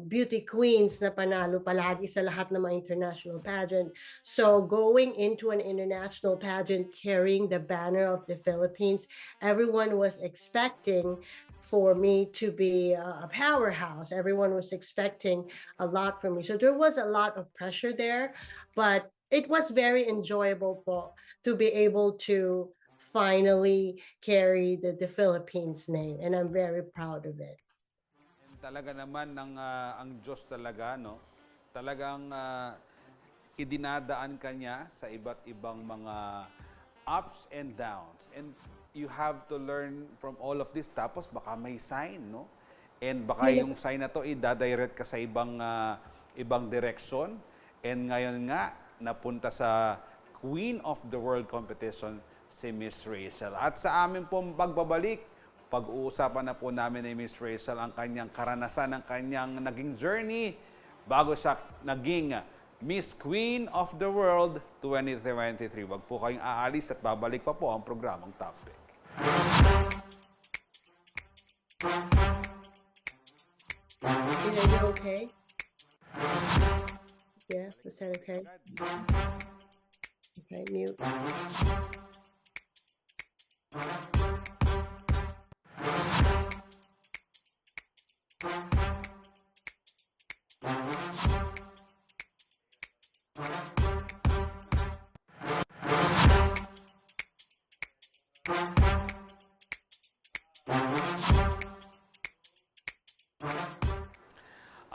beauty queens na panalo palagi sa lahat ng mga international pageant. So going into an international pageant carrying the banner of the Philippines, everyone was expecting for me to be a powerhouse. Everyone was expecting a lot from me. So there was a lot of pressure there, but it was very enjoyable po to be able to finally carry the Philippines name, and I'm very proud of it. And talaga naman ang Diyos talaga, no? Talagang idinadaan ka niya sa iba't ibang mga ups and downs. And you have to learn from all of this. Tapos baka may sign, no? And baka yung sign na to i-direct ka sa ibang direction. And ngayon nga, napunta sa Queen of the World competition, si Miss Rachel. At sa amin pong pagbabalik, pag-uusapan na po namin ni Miss Rachel ang kanyang karanasan, ang kanyang naging journey bago siya naging Miss Queen of the World 2023. Wag po kayong aalis at babalik pa po ang programang Topic. Are you okay? Yeah, is that okay? Okay, mute.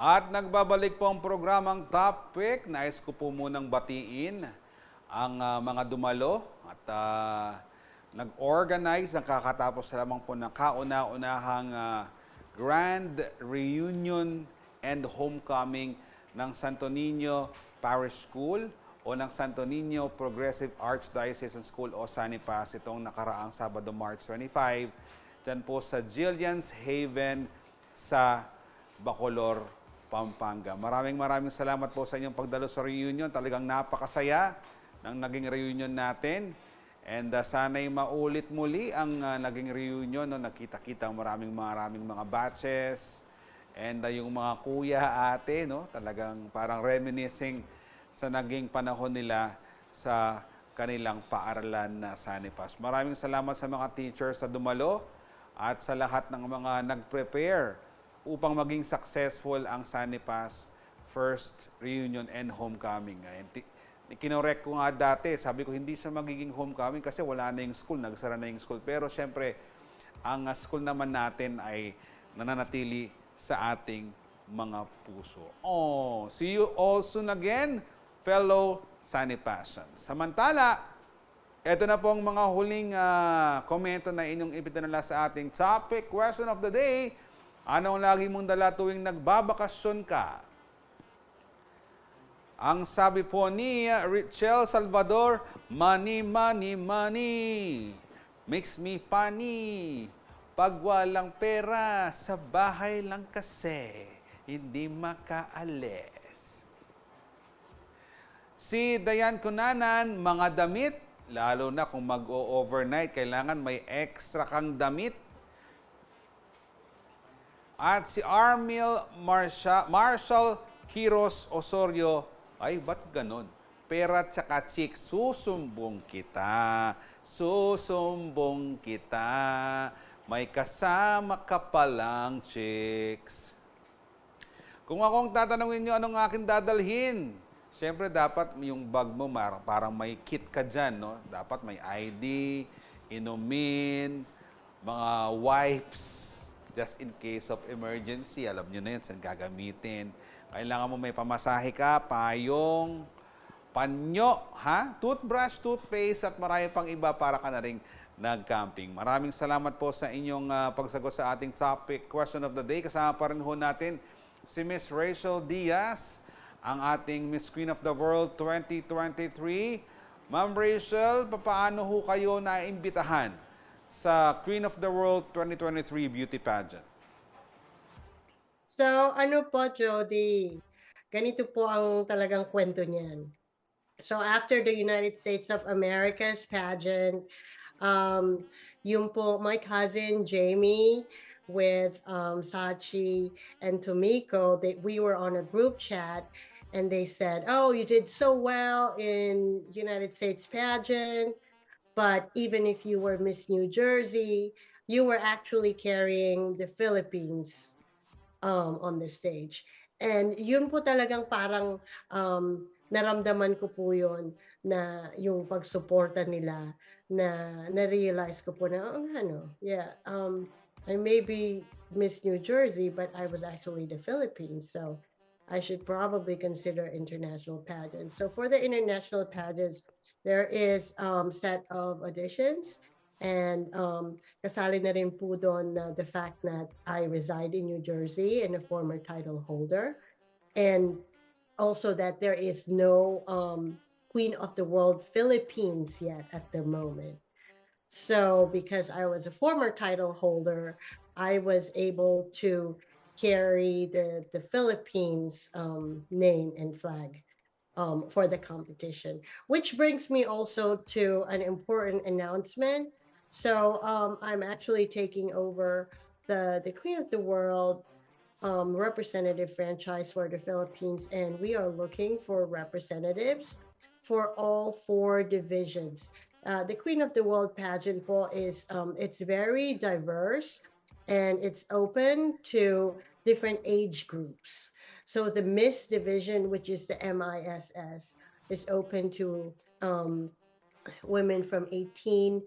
At nagbabalik po ang programang Topic. Nais ko po munang batiin ang mga dumalo at nag-organize ng kakatapos lamang po ng kauna-unahang Grand Reunion and Homecoming ng Santo Niño Parish School o ng Santo Niño Progressive Archdiocesan School o Sanipas itong nakaraang Sabado, March 25, dyan po sa Jillian's Haven sa Bacolor, Pampanga. Maraming salamat po sa inyong pagdalo sa reunion. Talagang napakasaya ng naging reunion natin. And sana'y maulit muli ang naging reunion. No? Nakita-kita maraming mga batches. And yung mga kuya, ate, no? Talagang parang reminiscing sa naging panahon nila sa kanilang paaralan na Sanipas. Maraming salamat sa mga teachers sa dumalo at sa lahat ng mga nag-prepare upang maging successful ang Sanipas First Reunion and Homecoming. Kinorek ko nga dati, sabi ko hindi siya magiging homecoming kasi wala na yung school, nagsara na yung school. Pero siyempre, ang school naman natin ay nananatili sa ating mga puso. Oh, see you all soon again, fellow Sanipasians. Samantala, ito na po ang mga huling komento na inyong ipinadala sa ating topic, question of the day. Anong lagi mong dala tuwing nagbabakasyon ka? Ang sabi po ni Richelle Salvador, money, money, money makes me funny. Pag walang pera, sa bahay lang kasi, hindi makaalis. Si Dayan Kunanan, mga damit, lalo na kung mag-o-overnight, kailangan may extra kang damit. At si Armil Marshall Quiros Osorio, ay ba't ganon? Pera tsaka chicks, susumbong kita. Susumbong kita. May kasama ka palang chicks. Kung akong tatanungin nyo anong aking dadalhin, siyempre dapat yung bag mo parang may kit ka dyan, no? Dapat may ID, inumin, mga wipes, just in case of emergency. Alam nyo na yun, saan gagamitin. Kailangan mo may pamasahe ka, payong, panyo, ha? Toothbrush, toothpaste, at marami pang iba para ka na rin nag-camping. Maraming salamat po sa inyong pagsagot sa ating topic, question of the day. Kasama pa rin ho natin si Miss Rachel Diaz, ang ating Miss Queen of the World 2023. Ma'am Rachel, paano ho kayo naimbitahan sa Queen of the World 2023 beauty pageant? So, ano po, Jody? Ganito po ang talagang kwento niyan. So, after the United States of America's pageant, yung po, my cousin Jamie with Sachi and Tomiko, we were on a group chat and they said, oh, you did so well in United States pageant, but even if you were Miss New Jersey, you were actually carrying the Philippines on the stage. And yun po talagang parang naramdaman ko po yun na yung pagsuporta nila na na-realize ko po na, I may be Miss New Jersey, but I was actually the Philippines. So I should probably consider international pageants. So for the international pageants, there is set of auditions. And kasali na rin po doon the fact that I reside in New Jersey and a former title holder. And also that there is no Queen of the World Philippines yet at the moment. So because I was a former title holder, I was able to carry the Philippines name and flag for the competition, which brings me also to an important announcement. So I'm actually taking over the Queen of the World representative franchise for the Philippines, and we are looking for representatives for all 4 divisions. The Queen of the World pageant po is it's very diverse and it's open to different age groups. So the Miss division, which is the MISS, is open to women from 18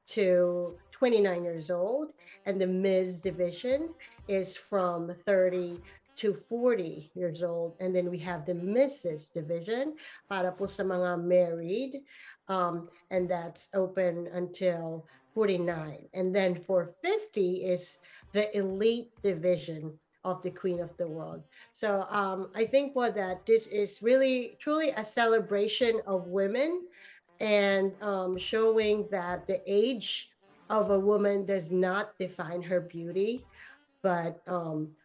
to 29 years old, and the Ms. division is from 30 to 40 years old. And then we have the Mrs. division para po sa mga married, and that's open until 49. And then for 50 is the elite division of the Queen of the World. So I think that this is really truly a celebration of women and showing that the age of a woman does not define her beauty, but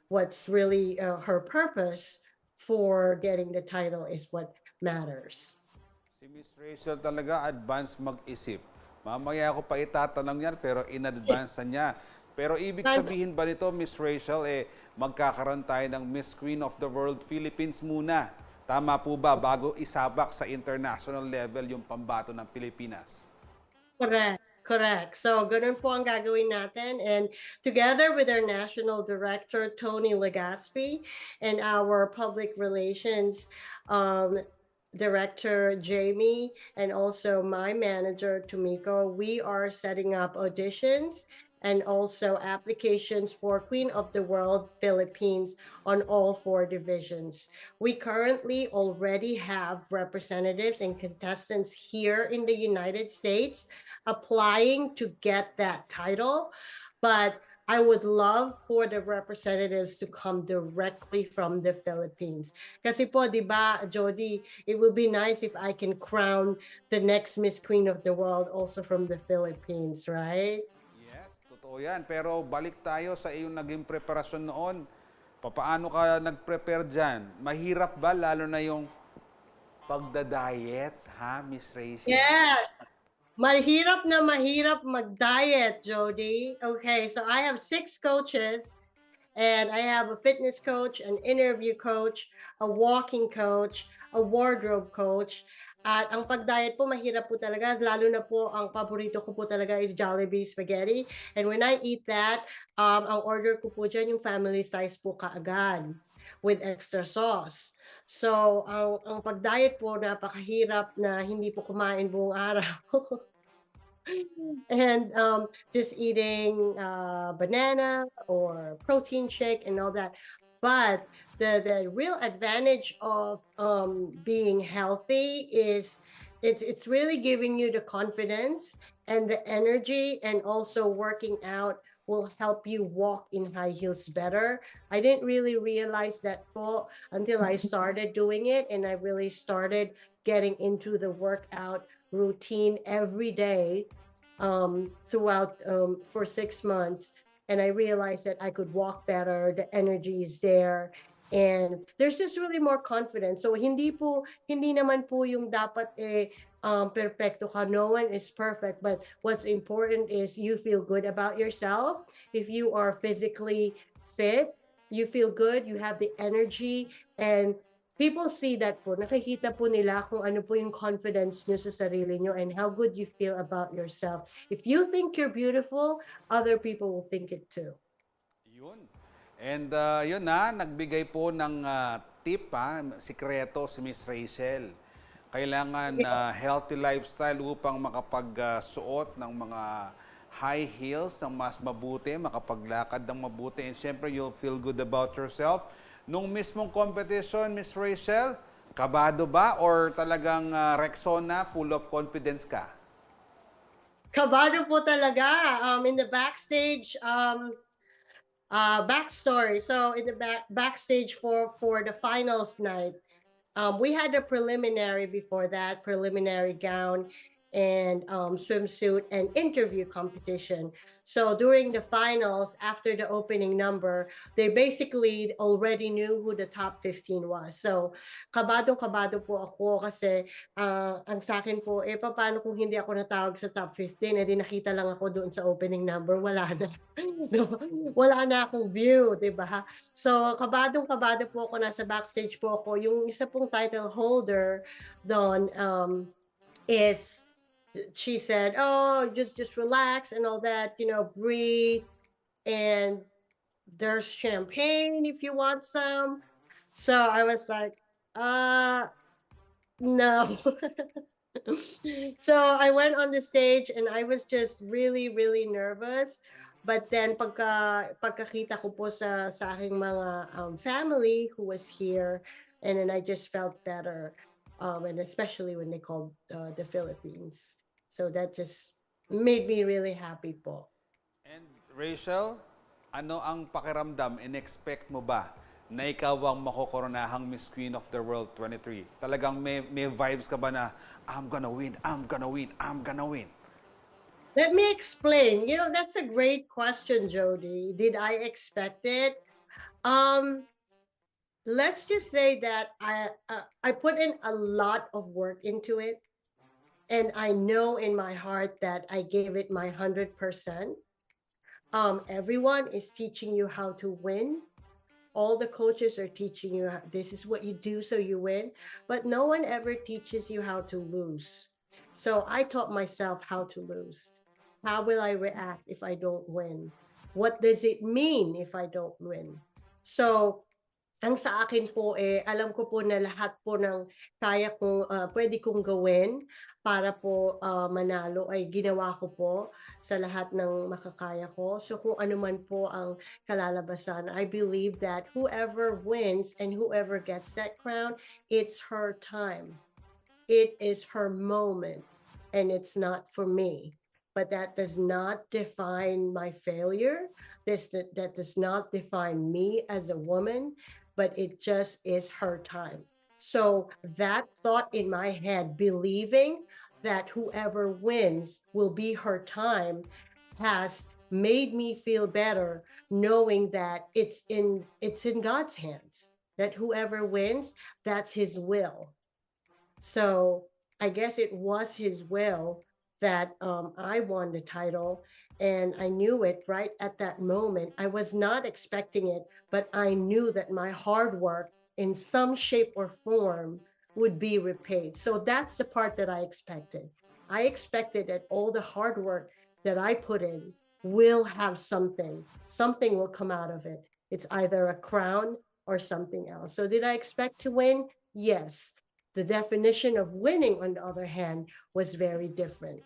what's really her purpose for getting the title is what matters. Si Miss Rachel talaga advance mag-isip. Mamaya ako pa itatanong yan pero in advance na niya. Pero ibig sabihin ba nito, Miss Rachel, magkakaroon tayo ng Miss Queen of the World Philippines muna? Tama po ba bago isabak sa international level yung pambato ng Pilipinas? Correct. Correct. So, ganun po ang gagawin natin. And together with our National Director, Tony Legaspi, and our Public Relations Director, Jamie, and also my manager, Tomiko, we are setting up auditions and also applications for Queen of the World Philippines on all 4 divisions. We currently already have representatives and contestants here in the United States applying to get that title, but I would love for the representatives to come directly from the Philippines. Kasi po, di ba, Jody, it will be nice if I can crown the next Miss Queen of the World also from the Philippines, right? Yes, totoo yan. Pero balik tayo sa iyong naging preparasyon noon. Paano ka nag-prepare dyan? Mahirap ba lalo na yung pagda-diet, ha, Miss Rachel? Yes. Mahirap na mahirap mag-diet, Jody. Okay, so I have 6 coaches, and I have a fitness coach, an interview coach, a walking coach, a wardrobe coach. At ang pag-diet po, mahirap po talaga. Lalo na po, ang paborito ko po talaga is Jollibee Spaghetti. And when I eat that, ang order ko po dyan yung family size po kaagad with extra sauce. So, ang pag-diet po, napakahirap na hindi po kumain buong araw. And just eating banana or protein shake and all that. But the real advantage of being healthy is it's really giving you the confidence and the energy, and also working out will help you walk in high heels better. I didn't really realize that until I started doing it, and I really started getting into the workout routine every day throughout for 6 months. And I realized that I could walk better, the energy is there, and there's just really more confidence. So hindi naman po yung dapat perfecto ka. No one is perfect, but what's important is you feel good about yourself. If you are physically fit, you feel good, you have the energy, and people see that po. Nakikita po nila kung ano po yung confidence nyo sa sarili nyo and how good you feel about yourself. If you think you're beautiful, other people will think it too. Yun. And yun na, nagbigay po ng tip, sikreto si Miss Rachel. Kailangan healthy lifestyle upang makapagsuot ng mga high heels ng mas mabuti, makapaglakad ng mabuti, and syempre you'll feel good about yourself. Nung mismong competition, Miss Rachel, kabado ba or talagang Rexona, full of confidence ka? Kabado po talaga. In the backstage, backstory. So in the backstage for the finals night, we had a preliminary before that, preliminary gown. and swimsuit and interview competition. So during the finals, after the opening number, they basically already knew who the top 15 was. So kabado-kabado po ako kasi ang sa akin po, paano kung hindi ako natawag sa top 15, di nakita lang ako doon sa opening number, wala na. No? Wala na akong view, di ba? So kabadong-kabado po ako, nasa backstage po ako. Yung isa pong title holder doon is, she said, "Oh, just relax and all that, breathe, and there's champagne if you want some." So I was like, no. So I went on the stage and I was just really, really nervous. But then pagkakita ko po sa aking mga family who was here, and then I just felt better. And especially when they called the Philippines. So that just made me really happy po. And Rachel, ano ang pakiramdam? In-expect mo ba na ikaw ang makokoronahang Miss Queen of the World 23? Talagang may vibes ka ba na, I'm gonna win, I'm gonna win, I'm gonna win? Let me explain. That's a great question, Jody. Did I expect it? Let's just say that I put in a lot of work into it. And I know in my heart that I gave it my 100%. Everyone is teaching you how to win. All the coaches are teaching you this is what you do so you win. But no one ever teaches you how to lose. So I taught myself how to lose. How will I react if I don't win? What does it mean if I don't win? So ang sa akin po, alam ko po na lahat po ng kaya kong, pwede kong gawin para po manalo ay ginawa ko po sa lahat ng makakaya ko. So kung ano man po ang kalalabasan, I believe that whoever wins and whoever gets that crown, it's her time. It is her moment, and it's not for me. But that does not define my failure. That does not define me as a woman, but it just is her time. So that thought in my head, believing that whoever wins will be her time, has made me feel better, knowing that it's in God's hands. That whoever wins, that's his will. So I guess it was his will that I won the title, and I knew it right at that moment. I was not expecting it, but I knew that my hard work in some shape or form would be repaid. So that's the part that I expected. I expected that all the hard work that I put in will have something. Something will come out of it. It's either a crown or something else. So did I expect to win? Yes. The definition of winning, on the other hand, was very different.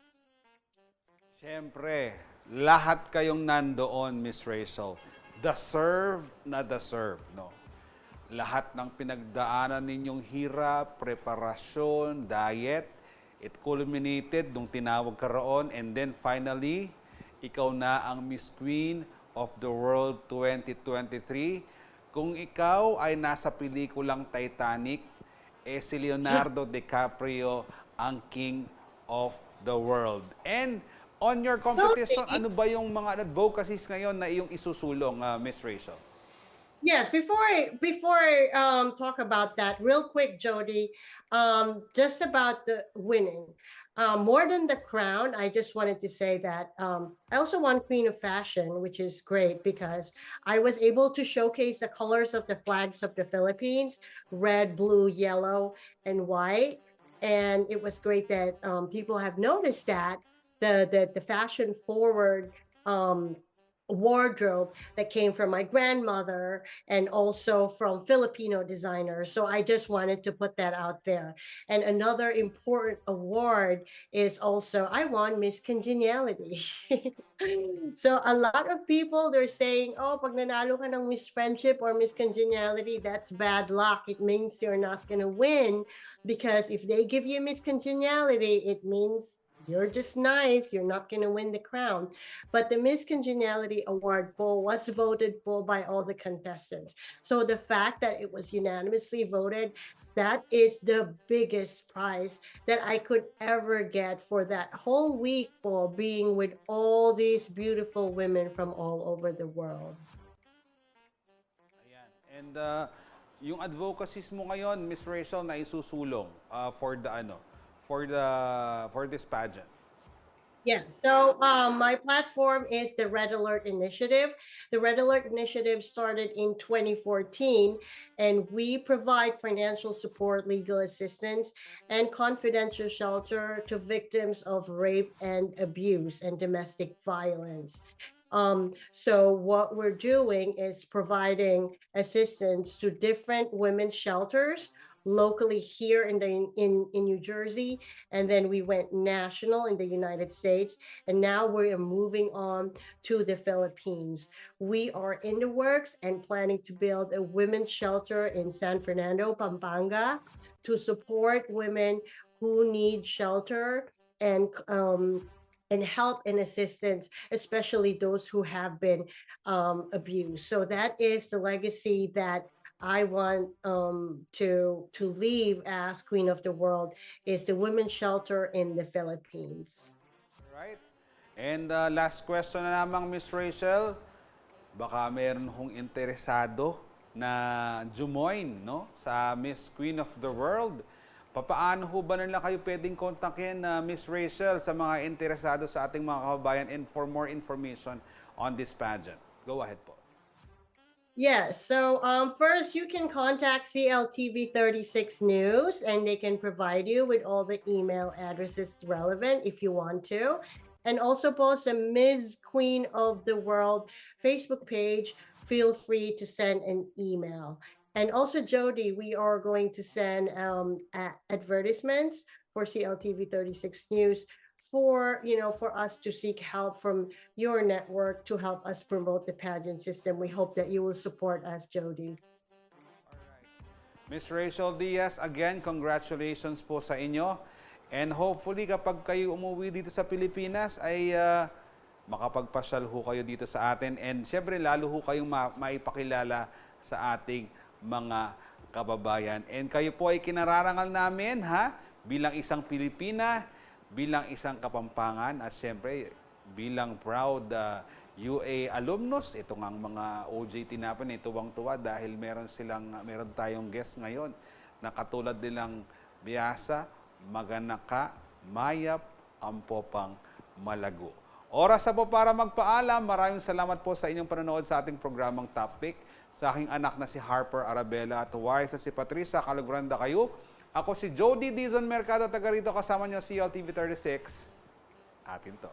Siyempre, lahat kayong nandoon, Miss Rachel. Deserve na deserve, no? Lahat ng pinagdaanan ninyong hirap, preparasyon, diet, it culminated nung tinawag ka roon, and then finally, ikaw na ang Miss Queen of the World 2023. Kung ikaw ay nasa pelikulang Titanic, si Leonardo DiCaprio ang King of the World. And on your competition, ano ba yung mga advocacies ngayon na iyong isusulong, Miss Rachel? Yes, before I talk about that, real quick, Jody, just about the winning. More than the crown, I just wanted to say that I also won Queen of Fashion, which is great because I was able to showcase the colors of the flags of the Philippines, red, blue, yellow, and white. And it was great that people have noticed that the fashion forward wardrobe that came from my grandmother and also from Filipino designers. So I just wanted to put that out there. And another important award is also I won Miss Congeniality. So a lot of people, they're saying, oh, pag nanalo ka ng Miss Friendship or Miss Congeniality, that's bad luck. It means you're not going to win, because if they give you Miss Congeniality, it means you're just nice, you're not going to win the crown. But the Miss Congeniality Award poll was voted for by all the contestants. So the fact that it was unanimously voted, that is the biggest prize that I could ever get for that whole week for being with all these beautiful women from all over the world. Ayan. And yung advocacies mo ngayon, Miss Rachel, na isusulong for the for this pageant. Yeah, so my platform is the Red Alert Initiative. The Red Alert Initiative started in 2014, and we provide financial support, legal assistance, and confidential shelter to victims of rape and abuse and domestic violence. So what we're doing is providing assistance to different women's shelters locally here in New Jersey, and then we went national in the United States, and now we're moving on to the Philippines. We are in the works and planning to build a women's shelter in San Fernando, Pampanga, to support women who need shelter and help and assistance, especially those who have been abused. So that is the legacy that I want to leave as Queen of the World, is the women's shelter in the Philippines. Right? And last question na lamang, Miss Rachel. Baka meron hong interesado na join, no, sa Miss Queen of the World. Papaano ho ba nila kayo pwedeng kontakin, Miss Rachel, sa mga interesado sa ating mga kababayan and for more information on this pageant? Go ahead po. Yes. So first, you can contact CLTV 36 News, and they can provide you with all the email addresses relevant if you want to. And also post a Ms. Queen of the World Facebook page. Feel free to send an email. And also, Jody, we are going to send advertisements for CLTV 36 News for us to seek help from your network to help us promote the pageant system. We hope that you will support us, Jody. Miss Rachel Diaz, again, congratulations po sa inyo. And hopefully, kapag kayo umuwi dito sa Pilipinas, ay makapagpasyal ho kayo dito sa atin. And syempre, lalo ho kayong maipakilala sa ating mga kababayan. And kayo po ay kinararangal namin, bilang isang Pilipina, bilang isang Kapampangan, at syempre bilang proud UA alumnus. Ito ngang mga OJT natin, tuwang-tuwa dahil meron tayong guest ngayon na katulad nilang Biasa, Maganaka, Mayap, Ampopang, Malago. Oras na po para magpaalam. Maraming salamat po sa inyong panonood sa ating programang Topic. Sa aking anak na si Harper Arabella at wife na si Patricia Calogranda kayo. Ako si Jody Dizon Mercado, taga rito, kasama niyo CLTV 36. Atin to.